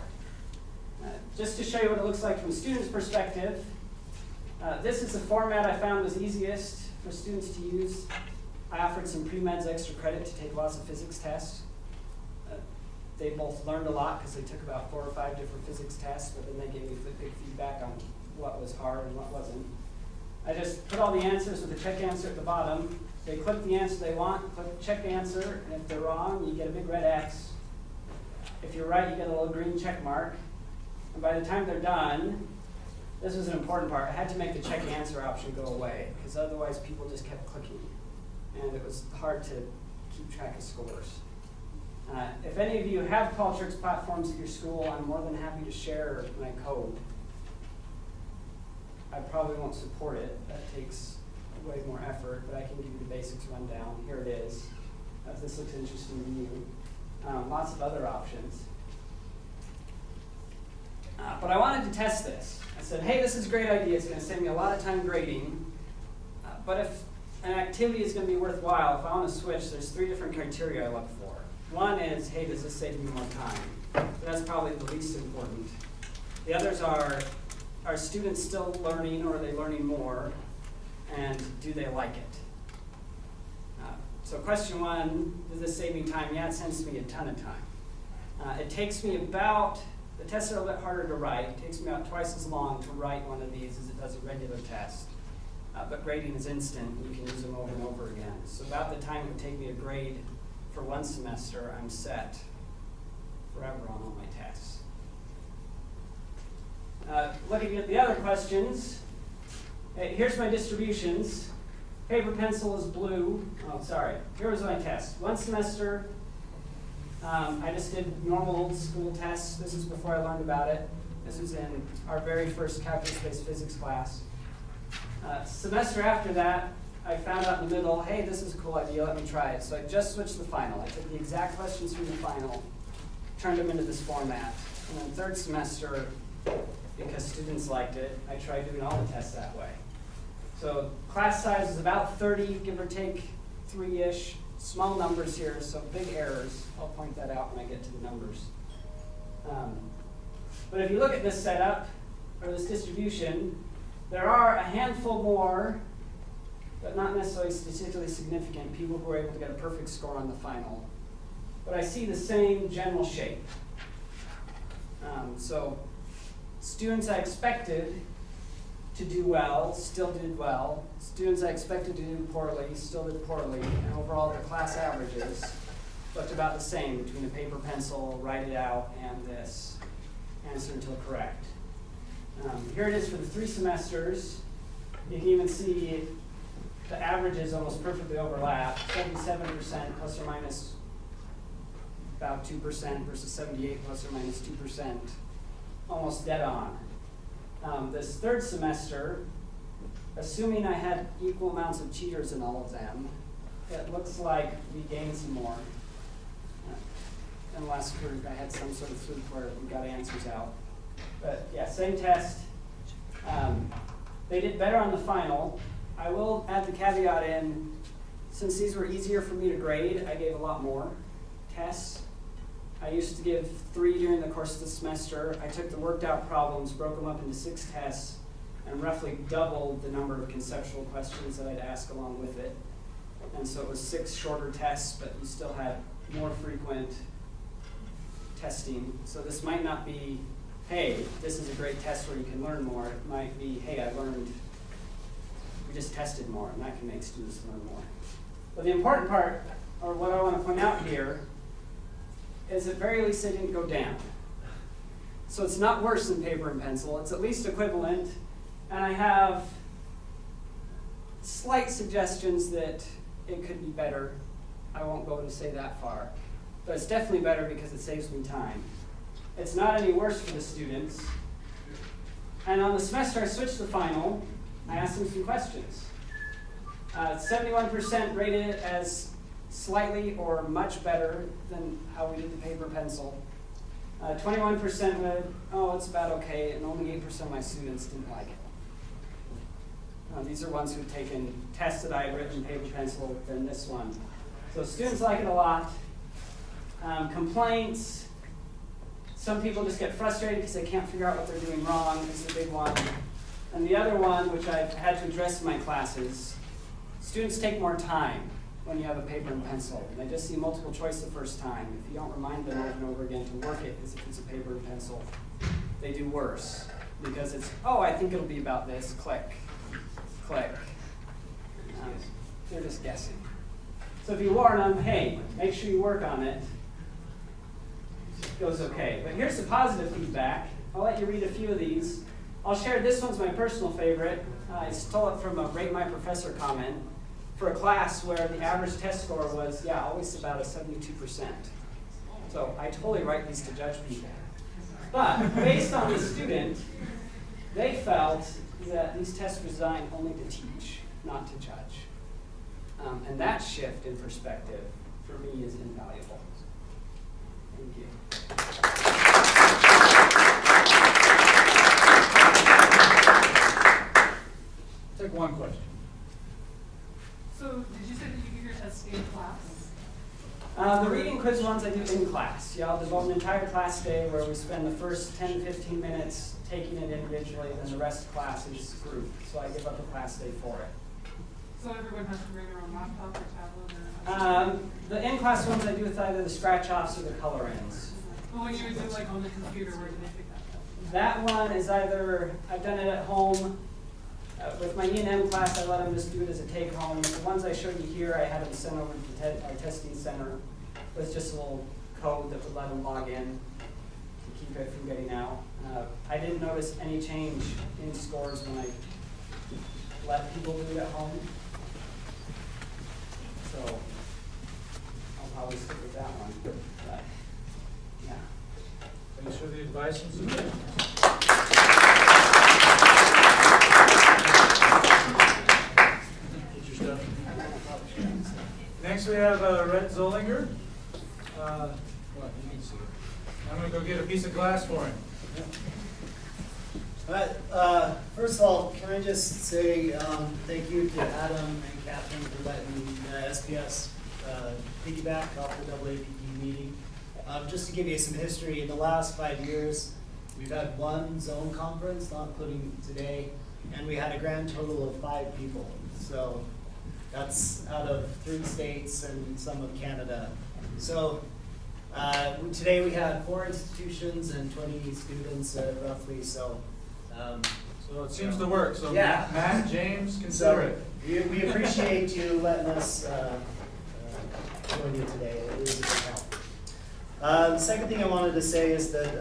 Just to show you what it looks like from a student's perspective, this is the format I found was easiest for students to use. I offered some pre-meds extra credit to take lots of physics tests. They both learned a lot because they took about 4 or 5 different physics tests, but then they gave me big feedback on what was hard and what wasn't. I just put all the answers with a check answer at the bottom. They click the answer they want, click check answer, and if they're wrong, you get a big red X. If you're right, you get a little green check mark. And by the time they're done, this was an important part. I had to make the check answer option go away, because otherwise people just kept clicking. And it was hard to keep track of scores. If any of you have Qualtrics platforms at your school, I'm more than happy to share my code. I probably won't support it. That takes way more effort, but I can give you the basics rundown. Here it is, if this looks interesting to you. Lots of other options. But I wanted to test this. I said, hey, this is a great idea. It's going to save me a lot of time grading. But if an activity is going to be worthwhile, if I want to switch, there's 3 different criteria I look for. One is, hey, does this save me more time? But that's probably the least important. The others are students still learning, or are they learning more? And do they like it? So question 1, does this save me time? Yeah, it saves me a ton of time. It takes me about, the tests are a little bit harder to write. It takes me about twice as long to write one of these as it does a regular test. But grading is instant. You can use them over and over again. So about the time it would take me to grade for 1 semester, I'm set forever on all my tests. Looking at the other questions, here's my distributions. Paper pencil is blue. Oh, sorry. Here was my test. 1 semester, I just did normal old school tests. This is before I learned about it. This was in our very first calculus-based physics class. Semester after that, I found out in the middle, hey, this is a cool idea, let me try it. So I just switched the final. I took the exact questions from the final, turned them into this format. And then 3rd semester, because students liked it, I tried doing all the tests that way. So class size is about 30, give or take 3-ish. Small numbers here, so big errors. I'll point that out when I get to the numbers. But if you look at this setup, or this distribution, there are a handful more, but not necessarily statistically significant, people who are able to get a perfect score on the final. But I see the same general shape. So students I expected to do well still did well. Students I expected to do poorly still did poorly. And overall, the class averages looked about the same between a paper pencil, write it out, and this answer until correct. Here it is for the 3 semesters. You can even see the averages almost perfectly overlap. 77% plus or minus about 2% versus 78 plus or minus 2%. Almost dead on. This 3rd semester, assuming I had equal amounts of cheaters in all of them, it looks like we gained some more. In the last group, I had some sort of fluke where we got answers out. But yeah, same test. They did better on the final. I will add the caveat in, since these were easier for me to grade, I gave a lot more tests. I used to give 3 during the course of the semester. I took the worked out problems, broke them up into 6 tests, and roughly doubled the number of conceptual questions that I'd ask along with it. And so it was 6 shorter tests, but you still had more frequent testing. So this might not be, hey, this is a great test where you can learn more. It might be, hey, I learned, we just tested more, and that can make students learn more. But the important part, or what I want to point out here, is at very least they didn't go down. So it's not worse than paper and pencil. It's at least equivalent. And I have slight suggestions that it could be better. I won't go to say that far. But it's definitely better because it saves me time. It's not any worse for the students. And on the semester I switched the final. I asked them some questions. 71% rated it as slightly or much better than how we did the paper pencil. 21% would, oh, it's about okay, and only 8% of my students didn't like it. These are ones who've taken tests that I had written paper pencil than this one. So students like it a lot. Complaints, some people just get frustrated because they can't figure out what they're doing wrong. It's a big one. And the other one, which I've had to address in my classes, students take more time when you have a paper and pencil. And they just see multiple choice the first time. If you don't remind them over and over again to work it as if it's a paper and pencil, they do worse. Because it's, oh, I think it'll be about this, click, click. They're just guessing. So if you warn them, hey, make sure you work on it, it goes okay. But here's the positive feedback. I'll let you read a few of these. I'll share this one's my personal favorite. I stole it from a Rate My Professor comment for a class where the average test score was, yeah, always about a 72%. So I totally write these to judge people. But based on the student, they felt that these tests were designed only to teach. not to judge. And that shift in perspective, for me, is invaluable. Thank you. Take one question. So, did you say that you give your tests in class? The reading quiz ones I do in class. Yeah, I'll devote an entire class day where we spend the first 10 to 15 minutes taking it individually, and then the rest of class is group. So I give up a class day for it. So everyone has to bring their own laptop or tablet or? The in-class ones I do with either the scratch-offs or the color-ins. Well, when you would do like on the computer, where do they pick that up? That one is either, I've done it at home. With my E&M class, I let them just do it as a take-home. The ones I showed you here, I had them sent over to our testing center with just a little code that would let them log in to keep it from getting out. I didn't notice any change in scores when I let people do it at home. So I'll probably stick with that one. But yeah. Thanks for the advice and suggestions. Get your stuff. Next we have Rhett Zollinger. What, you can see it. I'm going to go get a piece of glass for him. All right, first of all, can I just say thank you to Adam and Catherine for letting SPS piggyback off the AAPT meeting. Just to give you some history, in the last 5 years, we've had one zone conference, not including today, and we had a grand total of 5 people. So that's out of 3 states and some of Canada. So today we had 4 institutions and 20 students roughly. So it seems to work. So yeah. Matt, James, consider it. We appreciate you letting us join you today. It is a big help. The second thing I wanted to say is that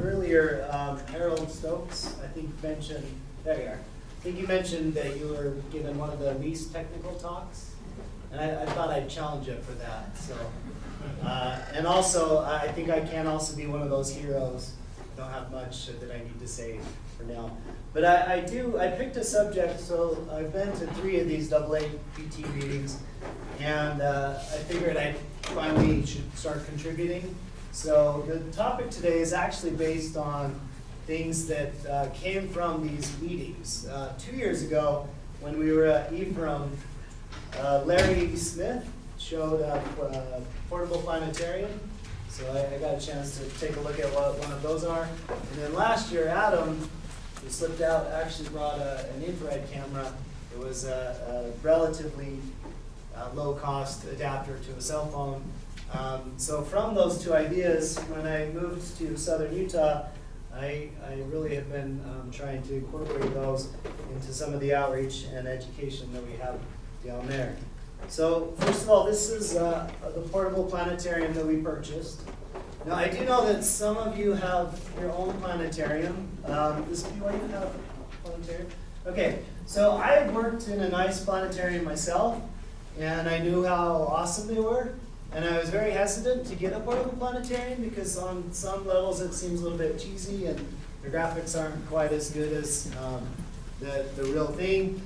earlier Harold Stokes, I think, mentioned, there you are. I think you mentioned that you were given one of the least technical talks, and I thought I'd challenge you for that. So, and also, I think I can also be one of those heroes. I don't have much that I need to say for now. But I picked a subject, so I've been to 3 of these AAPT meetings, and I figured I finally should start contributing. So the topic today is actually based on things that came from these meetings. 2 years ago, when we were at Ephraim, Larry Smith showed a portable planetarium. So I got a chance to take a look at what one of those are. And then last year, Adam, who slipped out, actually brought an infrared camera. It was a relatively low-cost adapter to a cell phone. So from those 2 ideas, when I moved to southern Utah, I really have been trying to incorporate those into some of the outreach and education that we have down there. So first of all, this is the portable planetarium that we purchased. Now I do know that some of you have your own planetarium. Does BYU have a planetarium? Okay, so I worked in a nice planetarium myself, and I knew how awesome they were. And I was very hesitant to get a portable planetarium because on some levels it seems a little bit cheesy and the graphics aren't quite as good as the real thing.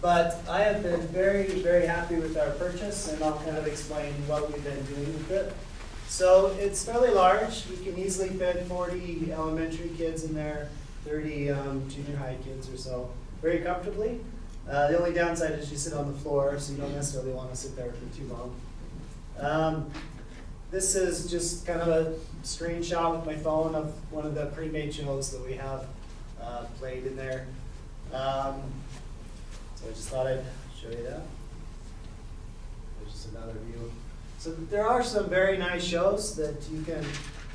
But I have been very, very happy with our purchase, and I'll kind of explain what we've been doing with it. So it's fairly large. We can easily fit 40 elementary kids in there, 30 junior high kids or so, very comfortably. The only downside is you sit on the floor, so you don't necessarily want to sit there for too long. This is just kind of a screenshot with my phone of one of the pre-made shows that we have played in there. So I just thought I'd show you that. There's just another view. So there are some very nice shows that you can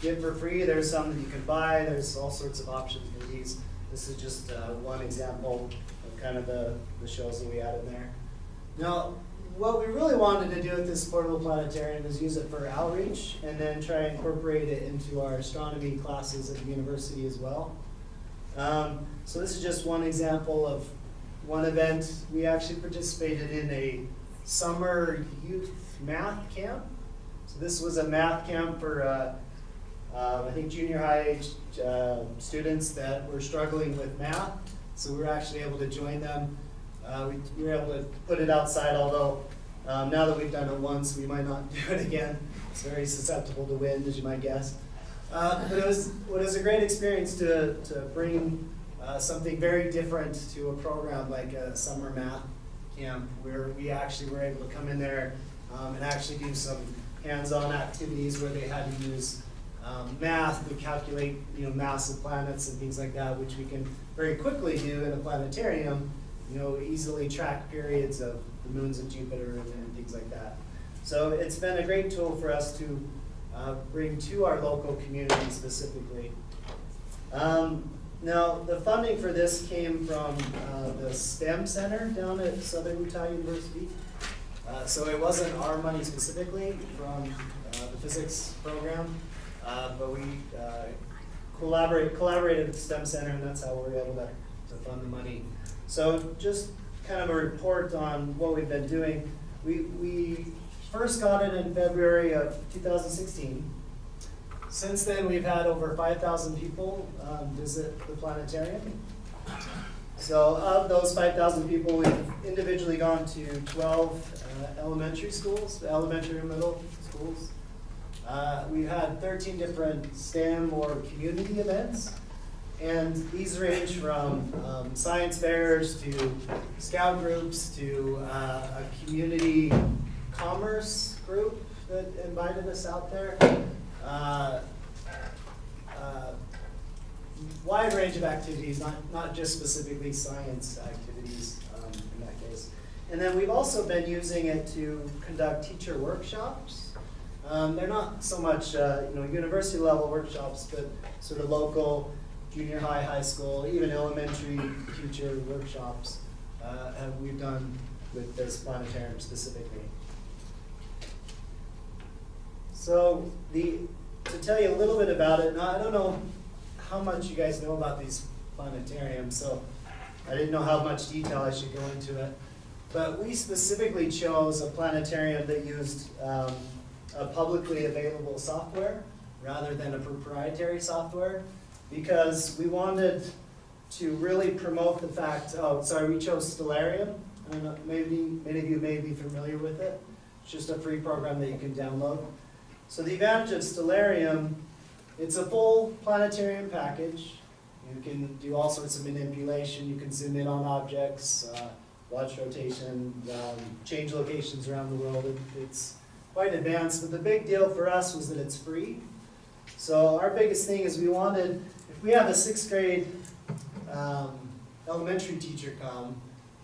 get for free. There's some that you can buy. There's all sorts of options for these. This is just one example of kind of the shows that we had in there. Now, what we really wanted to do with this portable planetarium is use it for outreach and then try and incorporate it into our astronomy classes at the university as well. So this is just one example of one event. We actually participated in a summer youth math camp. So this was a math camp for I think junior high students that were struggling with math. So we were actually able to join them we were able to put it outside, although now that we've done it once, we might not do it again. It's very susceptible to wind, as you might guess. But it was a great experience to bring something very different to a program like a summer math camp, where we actually were able to come in there and actually do some hands-on activities where they had to use math to calculate, mass of planets and things like that, which we can very quickly do in a planetarium. Easily track periods of the moons of Jupiter and things like that. So it's been a great tool for us to bring to our local community specifically. Now, the funding for this came from the STEM Center down at Southern Utah University. So it wasn't our money specifically from the physics program, but we collaborated with the STEM Center, and that's how we were able to fund the money. So just kind of a report on what we've been doing. We first got it in February of 2016. Since then, we've had over 5,000 people visit the planetarium. So of those 5,000 people, we've individually gone to 12 elementary schools, elementary and middle schools. We've had 13 different STEM or community events. And these range from science fairs to scout groups to a community commerce group that invited us out there. Wide range of activities, not just specifically science activities in that case. And then we've also been using it to conduct teacher workshops. They're not so much university level workshops, but sort of local, junior high, high school, even elementary teacher workshops we've done with this planetarium specifically. So to tell you a little bit about it, now I don't know how much you guys know about these planetariums, so I didn't know how much detail I should go into it. But we specifically chose a planetarium that used a publicly available software rather than a proprietary software, because we wanted to really promote the fact, we chose Stellarium. I don't know, many of you may be familiar with it. It's just a free program that you can download. So the advantage of Stellarium, it's a full planetarium package. You can do all sorts of manipulation. You can zoom in on objects, watch rotation, change locations around the world. It's quite advanced, but the big deal for us was that it's free. So our biggest thing is we wanted, if we have a 6th grade elementary teacher come,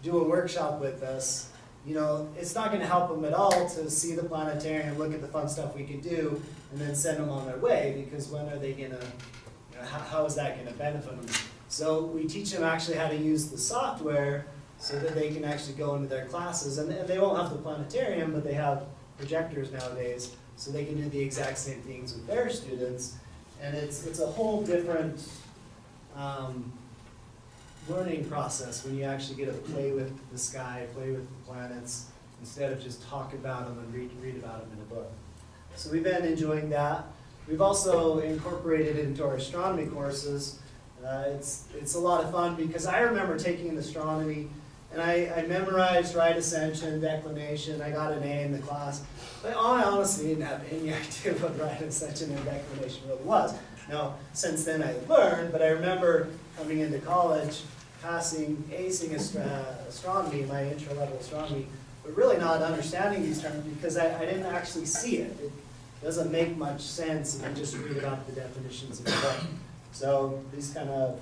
do a workshop with us, it's not going to help them at all to see the planetarium, look at the fun stuff we can do, and then send them on their way, because when are they going to, how is that going to benefit them? So we teach them actually how to use the software so that they can actually go into their classes, and they won't have the planetarium, but they have projectors nowadays, so they can do the exact same things with their students, and it's a whole different learning process when you actually get to play with the sky, play with the planets, instead of just talk about them and read about them in a book. So we've been enjoying that. We've also incorporated it into our astronomy courses. It's a lot of fun because I remember taking an astronomy and I memorized right ascension, declination. I got an A in the class. But I honestly didn't have any idea what right ascension and declination really was. Now, since then I learned, but I remember coming into college, acing astronomy, my intro-level astronomy, but really not understanding these terms because I didn't actually see it. It doesn't make much sense if you just read about the definitions of the book. So these kind of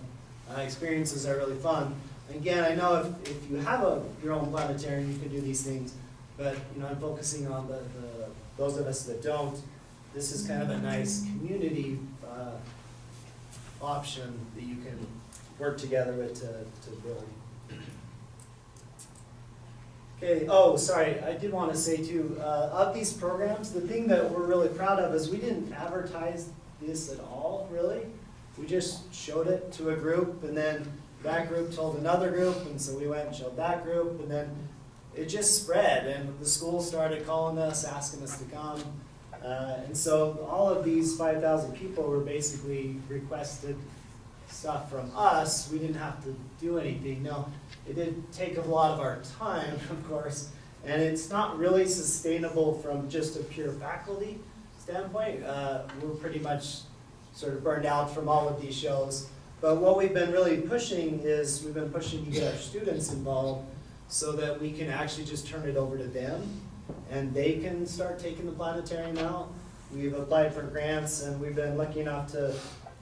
experiences are really fun. Again, I know if you have your own planetarium, you can do these things, but I'm focusing on those of us that don't. This is kind of a nice community option that you can work together with to build. Okay, sorry, I did want to say too, of these programs, the thing that we're really proud of is we didn't advertise this at all, really. We just showed it to a group, and then that group told another group, and so we went and showed that group, and then it just spread, and the school started calling us, asking us to come. And so all of these 5,000 people were basically requested stuff from us, we didn't have to do anything. Now, it did take a lot of our time, of course, and it's not really sustainable from just a pure faculty standpoint. We're pretty much sort of burned out from all of these shows. But what we've been really pushing is we've been pushing to get our students involved so that we can actually just turn it over to them and they can start taking the planetarium out. We've applied for grants and we've been lucky enough to,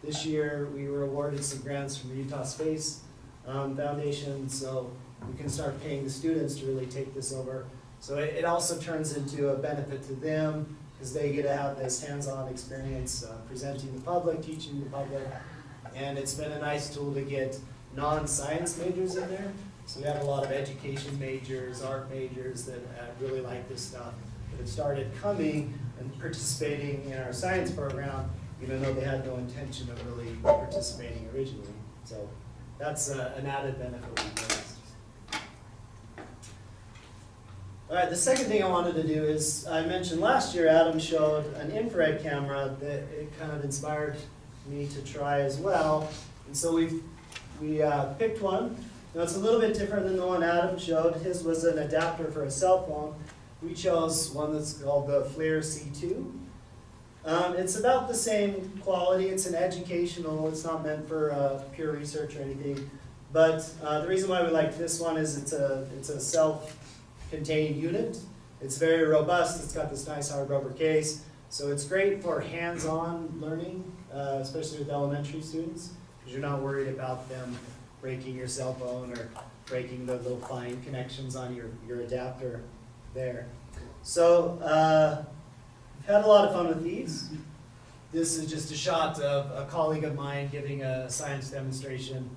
this year we were awarded some grants from the Utah Space Foundation, so we can start paying the students to really take this over. So it also turns into a benefit to them because they get to have this hands-on experience presenting the public, teaching the public. And it's been a nice tool to get non-science majors in there. So we have a lot of education majors, art majors that really like this stuff, that have started coming and participating in our science program, even though they had no intention of really participating originally. So that's an added benefit we've noticed. All right, the second thing I wanted to do is, I mentioned last year Adam showed an infrared camera that it kind of inspired me to try as well. And so we picked one. Now it's a little bit different than the one Adam showed. His was an adapter for a cell phone. We chose one that's called the FLIR C2. It's about the same quality. It's an educational, it's not meant for pure research or anything. But the reason why we like this one is it's a self-contained unit. It's very robust. It's got this nice hard rubber case. So it's great for hands-on learning, especially with elementary students, because you're not worried about them breaking your cell phone or breaking the little fine connections on your adapter there. So we've had a lot of fun with these. This is just a shot of a colleague of mine giving a science demonstration.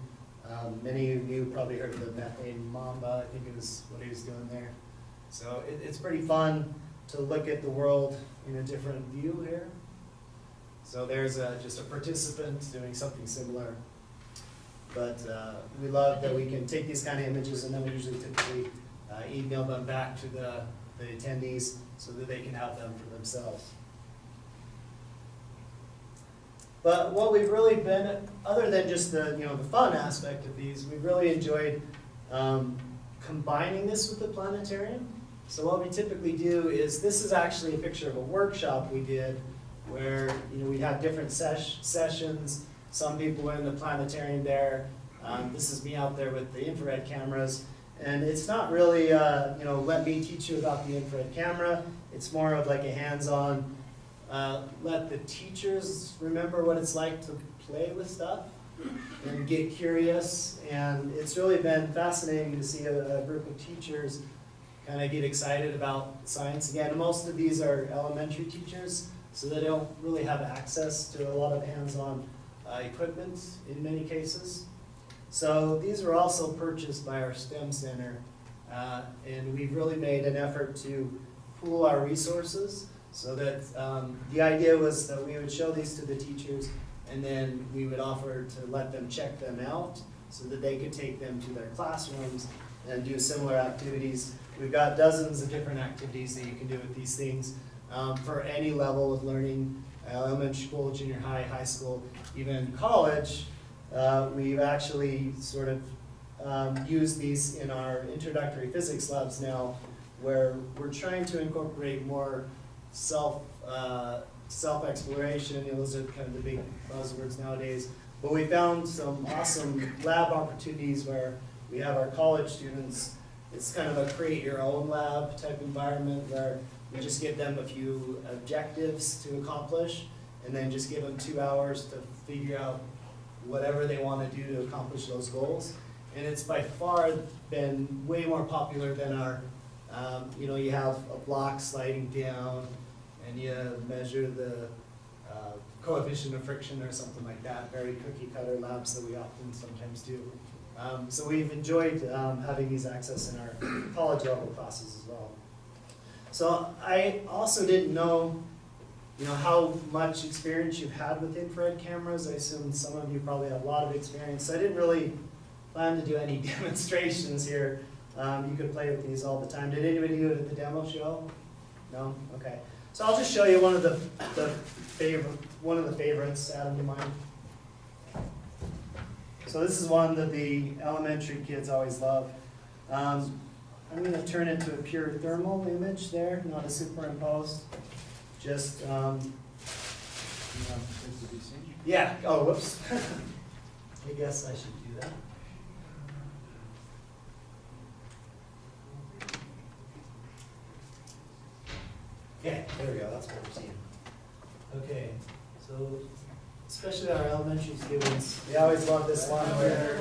Many of you probably heard of the methane mamba. I think it was what he was doing there. So it's pretty fun to look at the world in a different view here. So there's just a participant doing something similar. But we love that we can take these kind of images and then we usually typically email them back to the attendees so that they can have them for themselves. But what we've really been, other than just the fun aspect of these, we've really enjoyed combining this with the planetarium. So what we typically do is, this is actually a picture of a workshop we did where we had different sessions. Some people were in the planetarium there. This is me out there with the infrared cameras. And it's not really, let me teach you about the infrared camera. It's more of like a hands-on, let the teachers remember what it's like to play with stuff and get curious. And it's really been fascinating to see a group of teachers kind of get excited about science. Again, most of these are elementary teachers, so they don't really have access to a lot of hands-on equipment in many cases. So these were also purchased by our STEM Center, and we've really made an effort to pool our resources so that the idea was that we would show these to the teachers and then we would offer to let them check them out so that they could take them to their classrooms and do similar activities. We've got dozens of different activities that you can do with these things for any level of learning, elementary school, junior high, high school, even college. We've actually sort of used these in our introductory physics labs now, where we're trying to incorporate more self-exploration. Those are kind of the big buzzwords nowadays. But we found some awesome lab opportunities where we have our college students. It's kind of a create-your-own lab type environment where we just give them a few objectives to accomplish, and then just give them 2 hours to figure out whatever they want to do to accomplish those goals. And it's by far been way more popular than our, you have a block sliding down and you measure the coefficient of friction or something like that, very cookie cutter labs that we often sometimes do. So we've enjoyed having these access in our college level classes as well. So I also didn't know how much experience you've had with infrared cameras. I assume some of you probably have a lot of experience. So I didn't really plan to do any demonstrations here. You could play with these all the time. Did anybody do it at the demo show? No? Okay. So I'll just show you one of the favorites. Adam, do you mind? So this is one that the elementary kids always love. I'm going to turn it to a pure thermal image there, not a superimposed. Just, yeah, oh, whoops. I guess I should do that. Yeah, there we go, that's what we're seeing. Okay, so especially our elementary students, they always love this one where,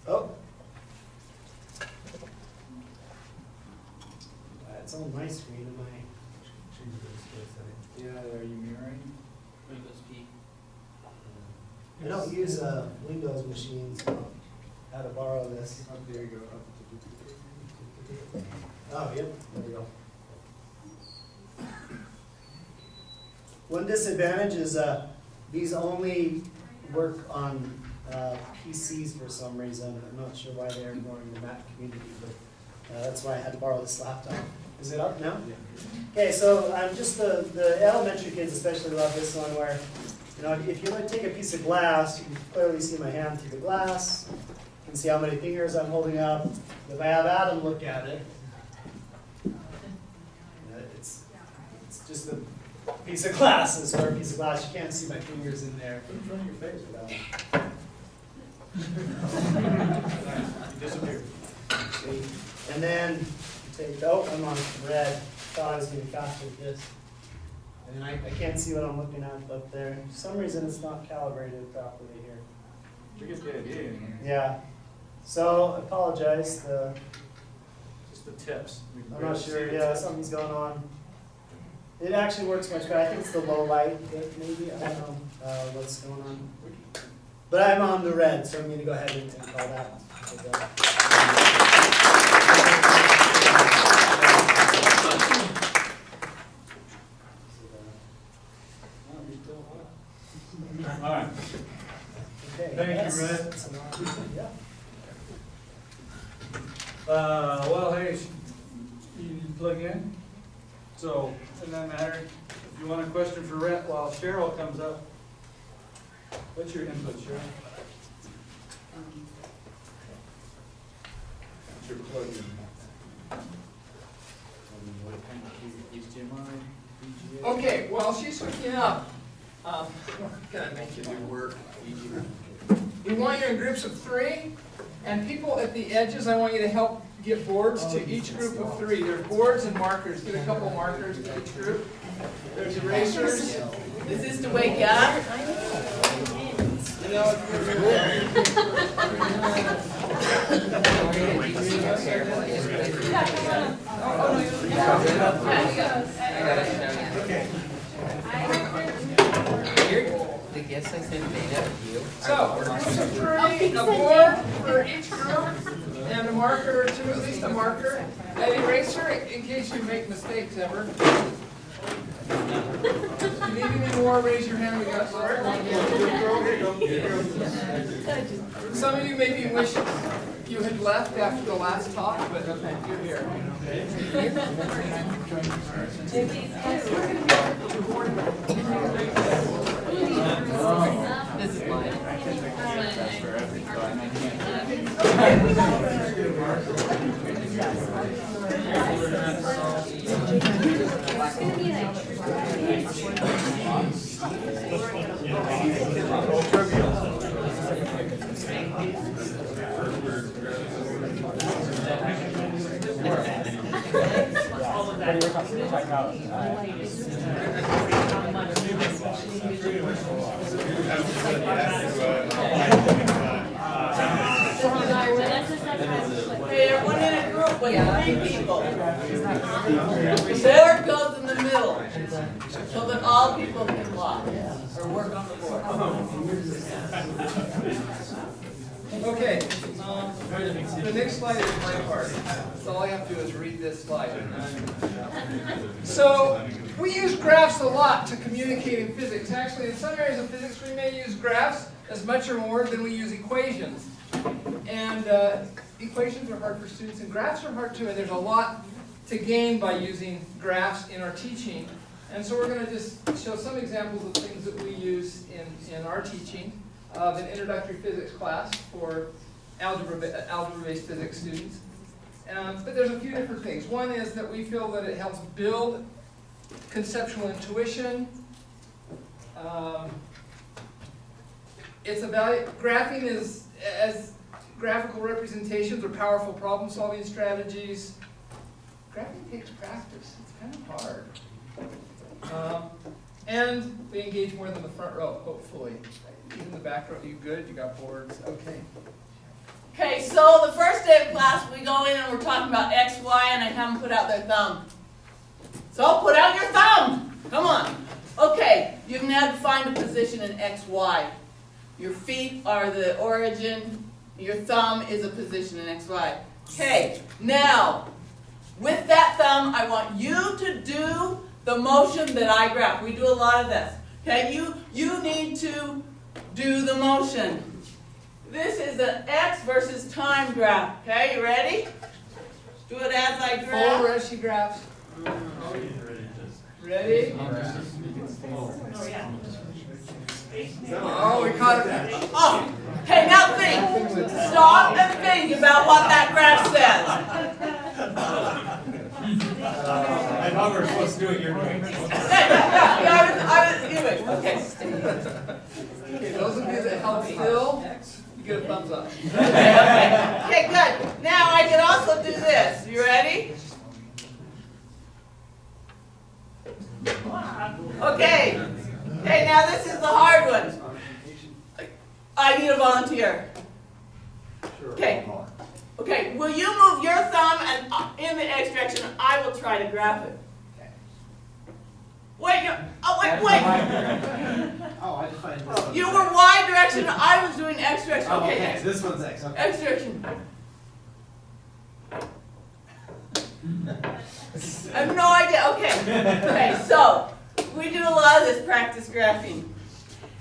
oh. It's on my screen, am I? Yeah, are you mirroring? Windows P. I don't use a Windows machine, so I had to borrow this. Oh, there you go. Oh, yep, there we go. One disadvantage is these only work on PCs for some reason. I'm not sure why they're ignoring the Mac community, but that's why I had to borrow this laptop. Is it up now? Yeah. Okay, so just the elementary kids especially love this one where, you know, if you take a piece of glass, you can clearly see my hand through the glass. You can see how many fingers I'm holding up. If I have Adam look at it, it's just a piece of glass, a square piece of glass. You can't see my fingers in there. Put it in front of your face without You disappeared. See? And then oh, I'm on red. Thought I was getting faster with this. And I can't see what I'm looking at up there. For some reason it's not calibrated properly here. We get the idea in here. Yeah. So I apologize. Just the tips. I'm not sure. Yeah, something's going on. It actually works much better. I think it's the low light that maybe. I don't know what's going on. But I'm on the red, so I'm going to go ahead and call that. All right. Okay. Thank you, Red. Yeah. Well, hey, you plug in. So, in that matter, if you want a question for Rhett while Cheryl comes up, what's your input, Cheryl? What's your plug-in? HDMI, VGA? Okay, while she's hooking up, gotta make you do work. We want you in groups of 3, and people at the edges, I want you to help get boards to each group of 3. There's boards and markers. Get a couple markers to each group. There's erasers. Is this to wake you up? You know, The guess I sent data to you. so, a board for each group, and a marker or 2, at least a marker. An eraser in case you make mistakes ever. If you need any more, raise your hand. We got some of you maybe wish you had left after the last talk, but you're here. This is mine. Hey, everyone in a group with 3 people. The board goes in the middle, so that all people can walk or work on the board. Okay, the next slide is my part. So all I have to do is read this slide. So we use graphs a lot to communicate in physics. Actually, in some areas of physics, we may use graphs as much or more than we use equations. And equations are hard for students, and graphs are hard too, and there's a lot to gain by using graphs in our teaching. And so we're going to just show some examples of things that we use in our teaching. of an introductory physics class for algebra-based physics students. But there's a few different things. One is that we feel that it helps build conceptual intuition. Graphing is, as graphical representations or powerful problem-solving strategies. Graphing takes practice. It's kind of hard. And we engage more than the front row, hopefully. Even the back row, you good? You got boards? Okay. Okay, so the first day of class, we go in and we're talking about X, Y, and I have them put out their thumb. So put out your thumb. Come on. Okay, you've now defined a position in X, Y. Your feet are the origin. Your thumb is a position in X, Y. Okay, now, with that thumb, I want you to do the motion that I graph. We do a lot of this. Okay, you need to do the motion. This is an X versus time graph. Okay, you ready? Do it as I graph. Full Reshi graphs. Ready? Oh, yeah. Oh, we caught it. Oh, hey, now think. Stop and think about what that graph says. I thought we were supposed to do it your way. Anyway, okay. Okay, those of you that held still, you get a thumbs up. Okay, good. Now I can also do this. You ready? Okay. Okay, now this is the hard one. I need a volunteer. Okay. Okay, will you move your thumb and in the X direction? I will try to graph it. Wait, no. Oh, wait. Oh, I defined this one. You were Y direction, I was doing X direction. Oh, Okay, okay, this one's X. Okay. X direction. I have no idea. Okay. Okay, so we do a lot of this practice graphing.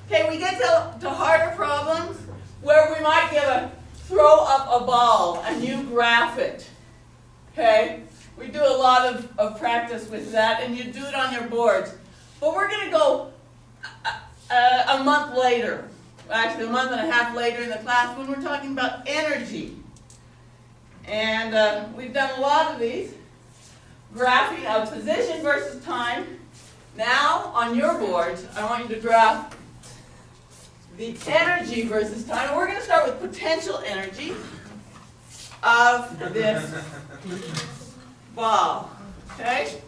Okay, we get to harder problems where we might throw up a ball and you graph it. Okay? We do a lot of practice with that, and you do it on your boards. But we're going to go a month later, actually a month and a half later in the class when we're talking about energy. And we've done a lot of these. Graphing of position versus time. Now, on your boards, I want you to graph the energy versus time. We're going to start with potential energy of this ball. Okay?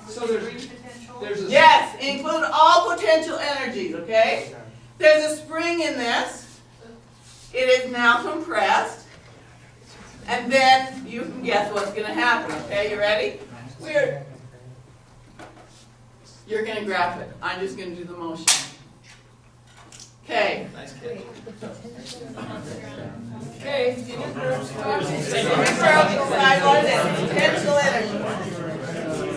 So there's a Yes, include all potential energies, okay? There's a spring in this. It is now compressed. And then you can guess what's going to happen, okay? You ready? You're going to graph it. I'm just going to do the motion. Okay. Nice kid. Okay. Decide what it is. Potential energy.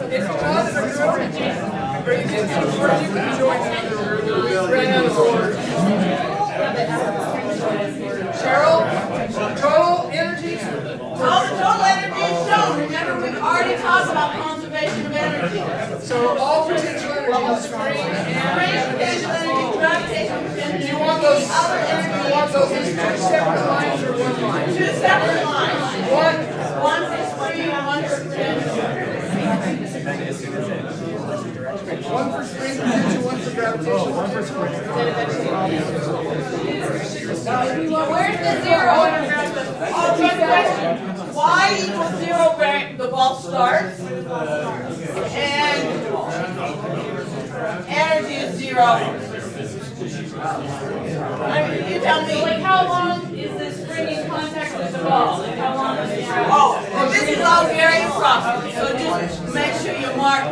If you're not in a group, bring it into the board. You can join another group. We ran out of board. Cheryl, total energy? Total energy is shown. Remember, we've already talked about conservation of energy. So all potential energy is spring and Potential energy, gravitational potential. do you want those Other energy. you want those as two separate lines or one line? Two separate lines. One. One for spring and one for potential. One for spring potential, one for gravitational. One for spring. Where's the zero? Oh, good question. Y equals 0 where the ball starts. And energy is 0. You tell me. Like, how long is the spring in contact with the ball? Like, how long is it? Oh, well, this is all very approximate, so just make sure you mark.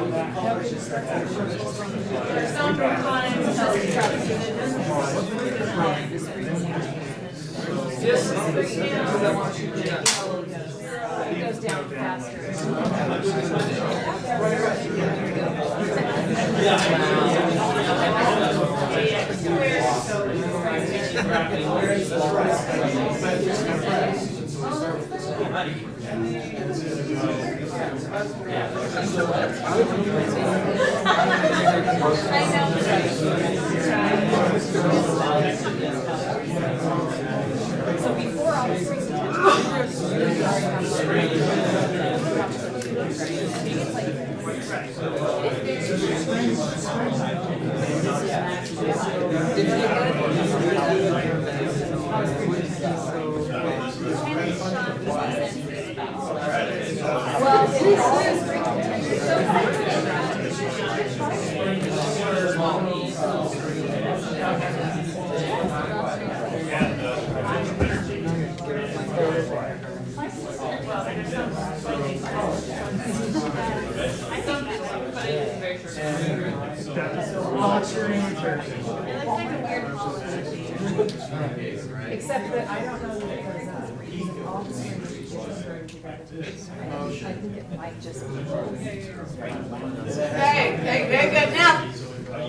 Sometimes Yes, because I want you to do it goes down faster. So before all the except that I don't know that it goes up. All the strings are together. I think it might just be. Okay, very good. Now,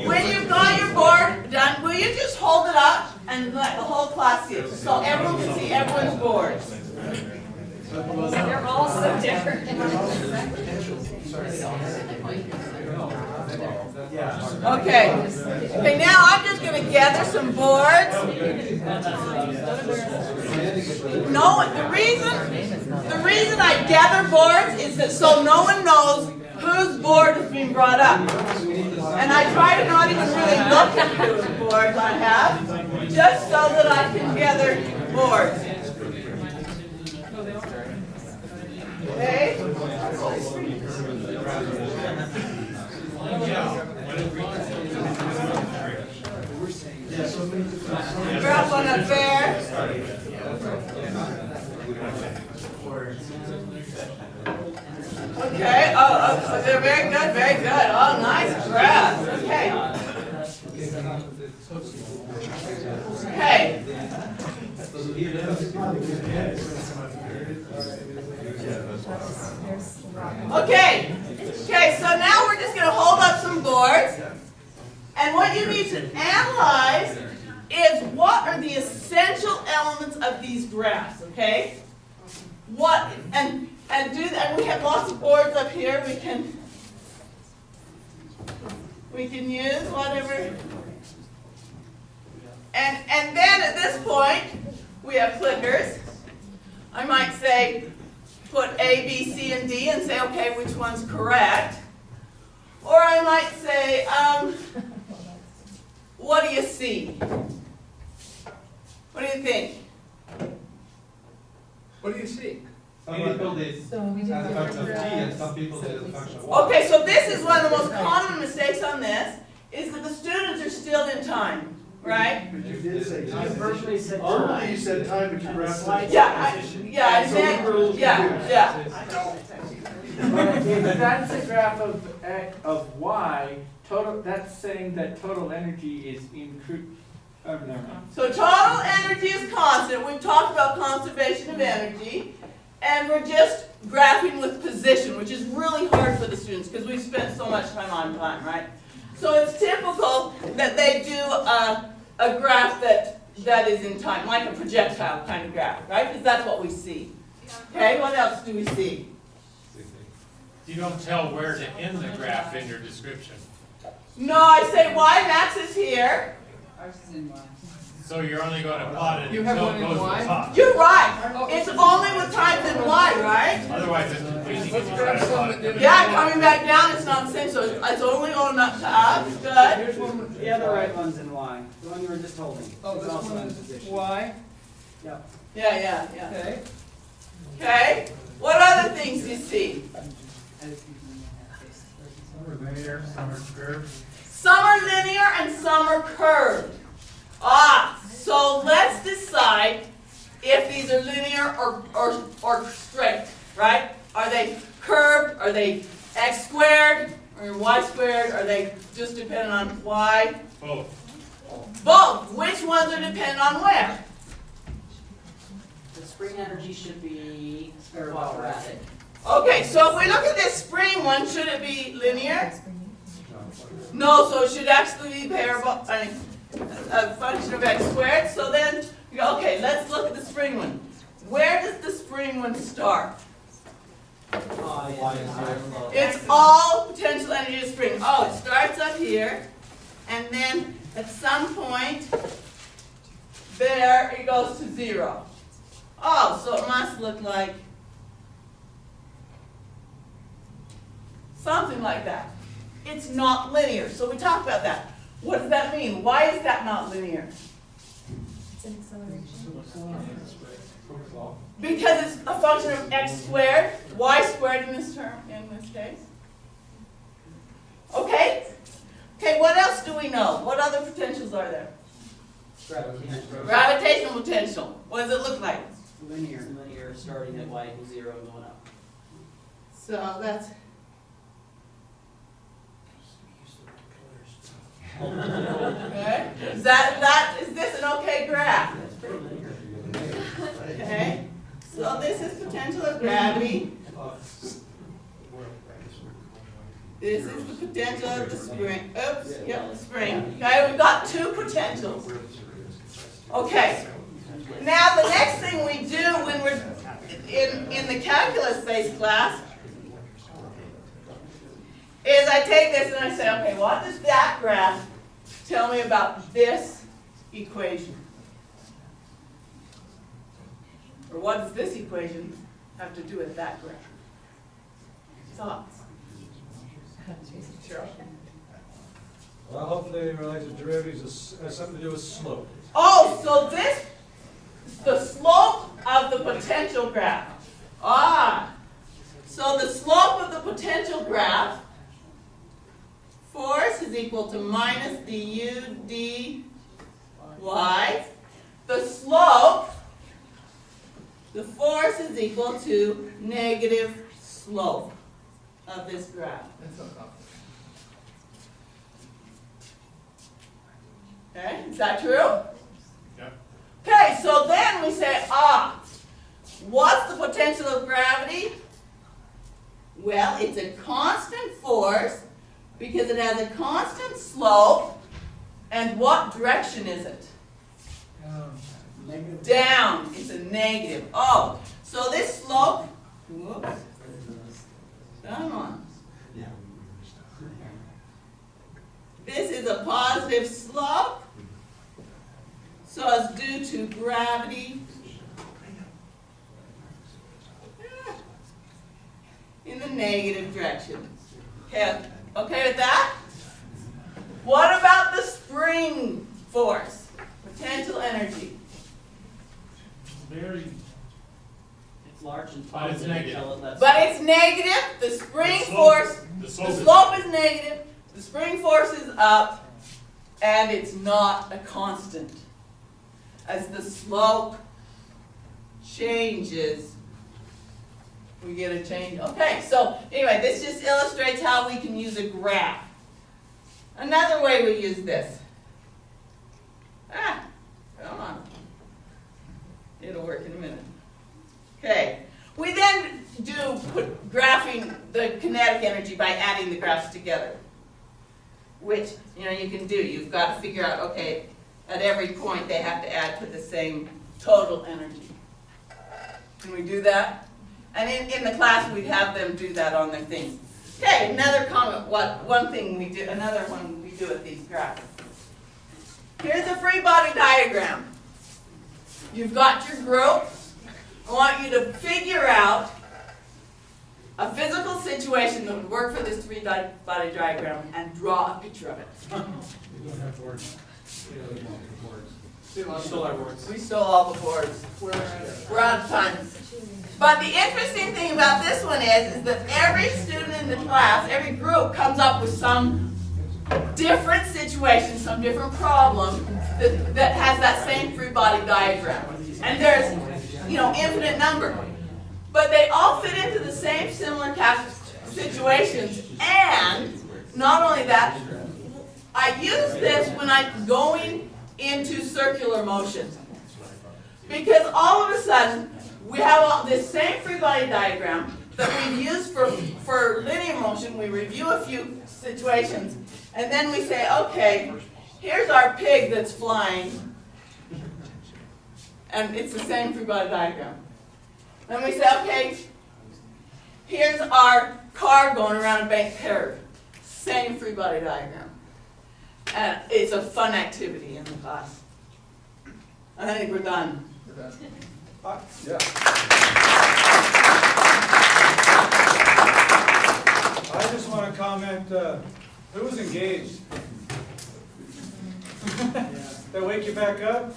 when you've got your board done, will you just hold it up and let the whole class see it, so everyone can see everyone's board? They're all so different. Okay. Okay, now I'm just going to gather some boards. No, the reason I gather boards is that so no one knows whose board is being brought up. And I try to not even really look at whose boards I have, just so that I can gather boards. Okay? Grab one up there. Okay, oh, they're very good, very good. Oh, nice grabs. Okay. Okay. Okay. Okay, so now we're just going to hold up some boards. And what you need to analyze is what are the essential elements of these graphs, okay? What, and do that, and we have lots of boards up here we can use, whatever. And then at this point, we have clickers. I might say, put A, B, C, and D and say, okay, which one's correct? Or I might say, what do you see? What do you think? What do you see? Some people did as a function of T and some people did as a function of Y. Okay, so this is one of the most common mistakes on this, is that the students are still in time, right? But you did say time. You virtually said Only time. you said time, but you grabbed it. Yeah, I meant, yeah. If that's a graph of y, total, that's saying that total energy is increased. Oh, never mind. So total energy is constant. We've talked about conservation of energy. And we're just graphing with position, which is really hard for the students because we've spent so much time on time, right? So it's typical that they do a graph that is in time, like a projectile kind of graph, right? Because that's what we see. Okay, what else do we see? You don't tell where to end the graph in your description. No, I say y max is here. Ours is in Y. So you're only going to plot it You have until one it in goes to Y? the top. You're right. It's only with times in y, right? Otherwise, it's confusing. Let's grab some that didn't. Yeah, coming back down, it's not the same. So it's only going up to up. Good. Here's one, the other right one's in Y, the one you were just holding. Oh, It's this also one in is position. Y? Yep. Yeah. Okay. Okay. What other things do you see? Some are linear, some are curved. Some are linear and some are curved. So let's decide if these are linear or straight, right? Are they curved? Are they x squared or y squared? Are they just dependent on y? Both. Both. Which ones are dependent on where? The spring energy should be quadratic. Okay, so if we look at this spring one, should it be linear? No, so it should actually be parabol, a function of x squared. So then, we go, okay, let's look at the spring one. Where does the spring spring would start? Oh, It's all potential energy of spring. Oh, it starts up here, and then at some point, there it goes to 0. Oh, so it must look like something like that. It's not linear, so we talked about that. What does that mean? Why is that not linear? It's an acceleration. Because it's a function of x squared, y squared in this term, in this case. Okay? Okay, what else do we know? What other potentials are there? Gravitational potential. What does it look like? Linear, starting at y equals 0 and going up. So that's... Okay? Is this an okay graph? Okay? So this is potential of gravity. This is the potential of the spring. Oops, yep, the spring. Okay, we've got two potentials. Okay. Now the next thing we do when we're in the calculus-based class is I take this and I say, okay, what does that graph tell me about this equation? Or what does this equation have to do with that graph? Thoughts? Sure. Well, hopefully they realize that derivatives has something to do with slope. Oh, so this, the slope of the potential graph. Ah, so the slope of the potential graph, force is equal to minus du dy. The slope, the force is equal to negative slope of this graph. Okay, is that true? Yep. Okay, so then we say, what's the potential of gravity? Well, it's a constant force because it has a constant slope. And what direction is it? Down. It's a negative. Oh, so this slope, whoops, come on. This is a positive slope, so it's due to gravity in the negative direction. Okay with that? What about the spring force? Potential energy. It's large and But it's negative. But it's negative. The spring force, The the slope slope is negative. The spring force is up, and it's not a constant. As the slope changes, we get a change. Okay, so anyway, this just illustrates how we can use a graph. Another way we use this. Come on. It'll work in a minute. Okay. We then put graphing the kinetic energy by adding the graphs together. Which, you can do. You've got to figure out, okay, at every point they have to add to the same total energy. Can we do that? And in the class we'd have them do that on their things. Okay, another comment, another one we do with these graphs. Here's a free body diagram. You've got your group. I want you to figure out a physical situation that would work for this free body diagram and draw a picture of it. We don't have boards. We stole our boards. We stole all the boards. We're out of time. But the interesting thing about this one is that every student in the class, every group comes up with some different situation, some different problem that has that same free body diagram. And there's, infinite number. But they all fit into the same similar situations. And not only that, I use this when I'm going into circular motion. Because all of a sudden, we have this same free body diagram that we've used for linear motion. We review a few situations, and then we say, okay, here's our pig that's flying, and it's the same free body diagram. Then we say, okay, here's our car going around a bank curve. Same free body diagram. And it's a fun activity in the class. I think we're done. Yeah. I just want to comment, who was engaged? That wake you back up?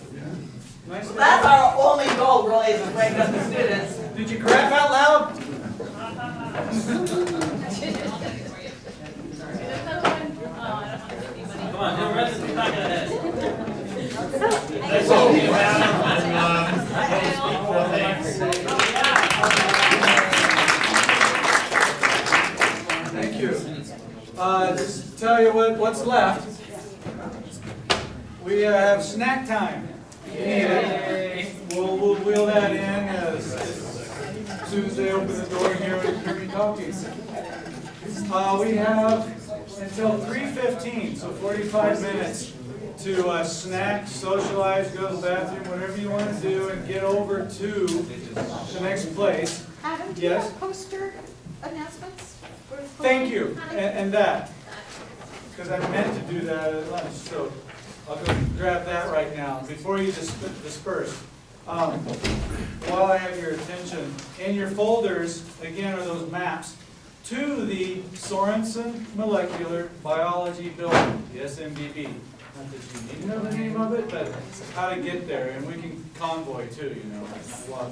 Nice. That's our only goal, really, is to wake up the students. Did you crap out loud? Come on, no rest in the back of the head. Let's all be around Thank you. Just tell you what's left. We have snack time. You need it. We'll wheel that in as soon as they open the door here and hear me talking. We have until 3:15, so 45 minutes to snack, socialize, go to the bathroom, whatever you want to do, and get over to the next place. Adam, do you Yes? have poster announcements? Thank you, and that, because I meant to do that at lunch, so I'll go grab that right now, before you disperse. While I have your attention, in your folders, again, are those maps to the Sorensen Molecular Biology Building, the SMBB. Not that you need to know the name of it, but how to get there, and we can convoy too, you know.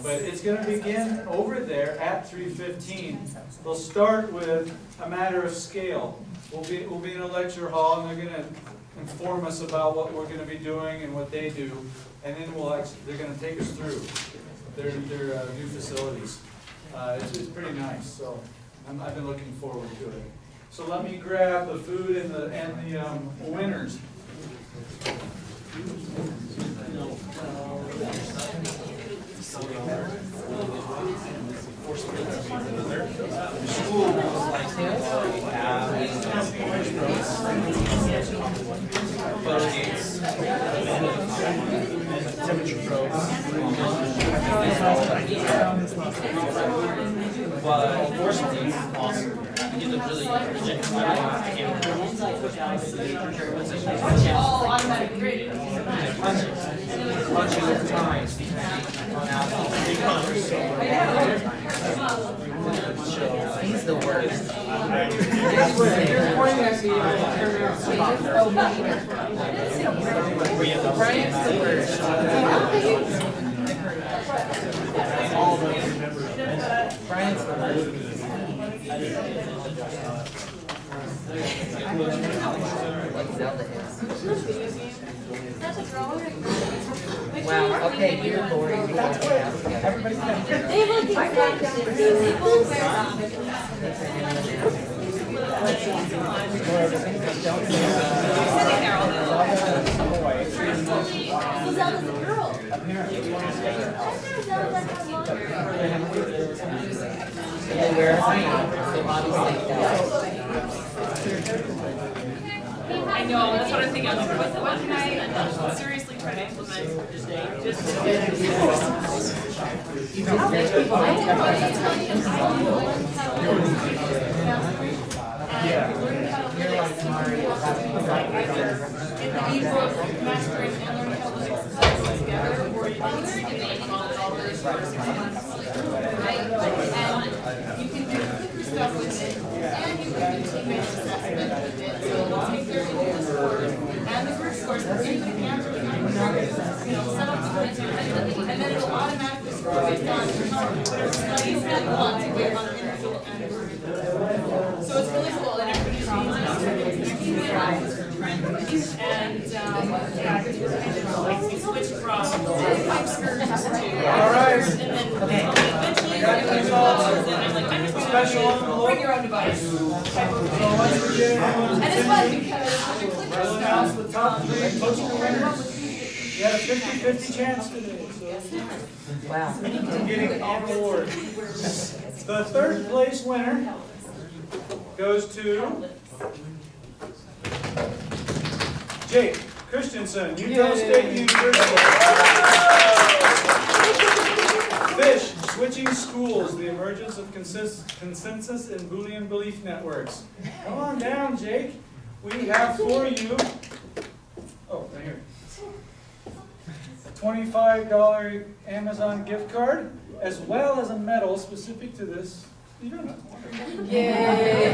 But it's going to begin over there at 3:15. We'll start with a matter of scale. We'll be in a lecture hall, and they're going to inform us about what we're going to be doing and what they do, and then they're going to take us through their new facilities. It's pretty nice, so I've been looking forward to it. So let me grab the food and the winners. Temperature probes. But unfortunately, it's awesome. You get to really project All automatic grading. punching over time. He's the worst. You're pointing at me. Brian's the worst. Brian's the worst. Like Zelda is. Wow, okay, you're boring. Everybody They look exactly Zelda's a girl. They wear a thing, so obviously I know, that's what I'm thinking. I'm like, what can I seriously try to implement just to mastering and learning how those exercises together, or you can all those right? And you can do quicker stuff with it, and you can do team-based assessment with it. So we'll take their individual scores and the group scores, and you can answer the set up the quiz, and then it'll automatically score based on whatever studies that you want to get on individual and group. So it's really cool, and everybody's using it. And yeah, because we're kind of like we switch from excursions to All right. and then eventually we're going to and I'm like, I'm just going to bring your own device type of thing. And it's fun because when you click We'll those announce stuff, the top 3 poster winners. You had a 50-50 chance today, so wow. I'm getting an award. The third place winner goes to Jake Christensen, Utah State University. Fish, switching schools, the emergence of consensus in Boolean belief networks. Come on down, Jake. We have for you, oh, right here, $25 Amazon gift card, as well as a medal specific to this. You don't know. Yay!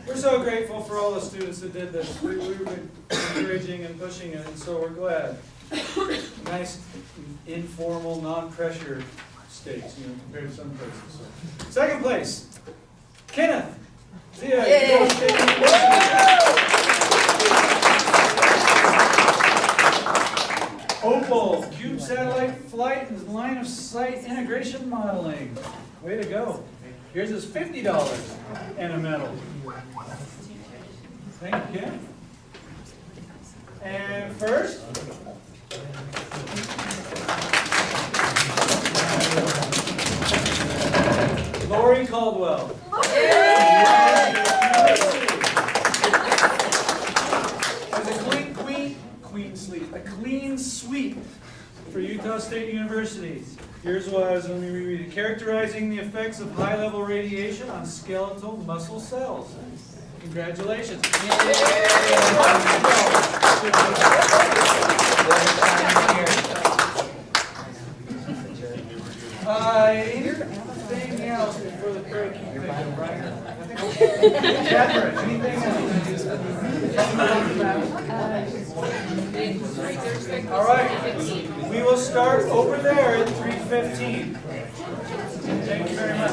We're so grateful for all the students that did this. We've been encouraging and pushing it, and so we're glad. Nice, informal, non-pressure states, compared to some places. So. Second place, Kenneth. Zia, Idaho State University. Opal, cube satellite flight and line of sight integration modeling. Way to go. Here's his $50 and a medal. Thank you, Ken. And first, Lori Caldwell. A clean sweep for Utah State University. Here's what I was going to reread it. Characterizing the effects of high-level radiation on skeletal muscle cells. Congratulations. Anything else before the break? Catherine, anything else? All right, we will start over there at 3:15. Thank you very much.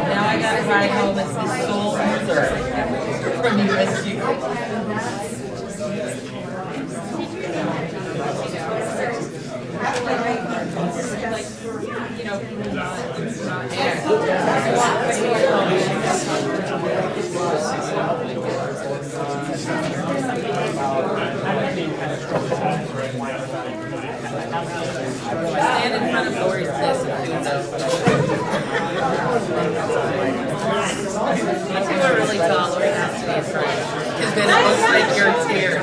Now I got to ride home. It's the Soul Reserve from USU. Stand in front of Lori's place and do You are really tall, Lori has to be in front. Because then it looks like you're teared.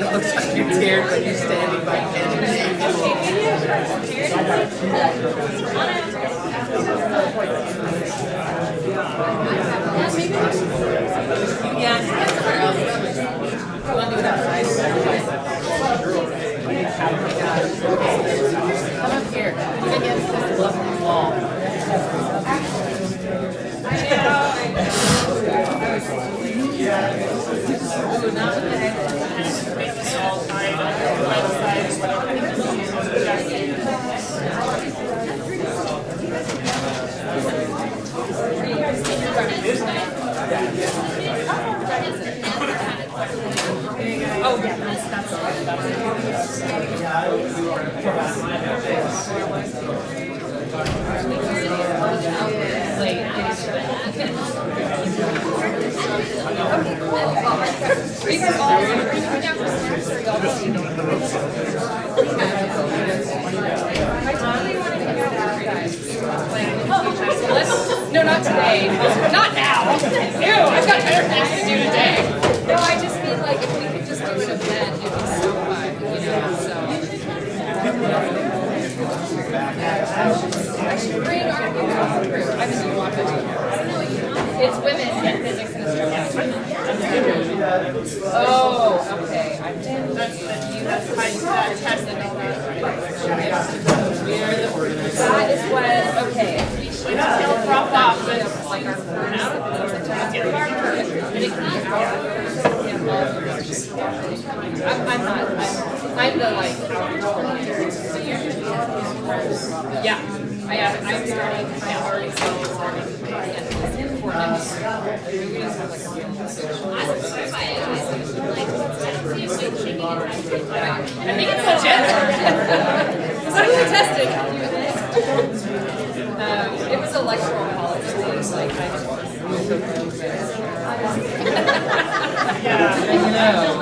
It looks like you're teared when you're standing by You want to do it outside? Come up here. Look against this lovely wall. Ooh, not with the head. Oh, yeah, No, not today. Not now. Ew, I've got better things to do today. No, I just mean like if we could just do an event, it'd be so fun, Actually, bring our group. I mean, you want to It's women in physics and astronomy. Oh, okay. That's that test that is what, okay. We don't drop off, but like our burnout, I'm the like, yeah, I'm starting, I already started. I think it's legit. It's not even tested. No.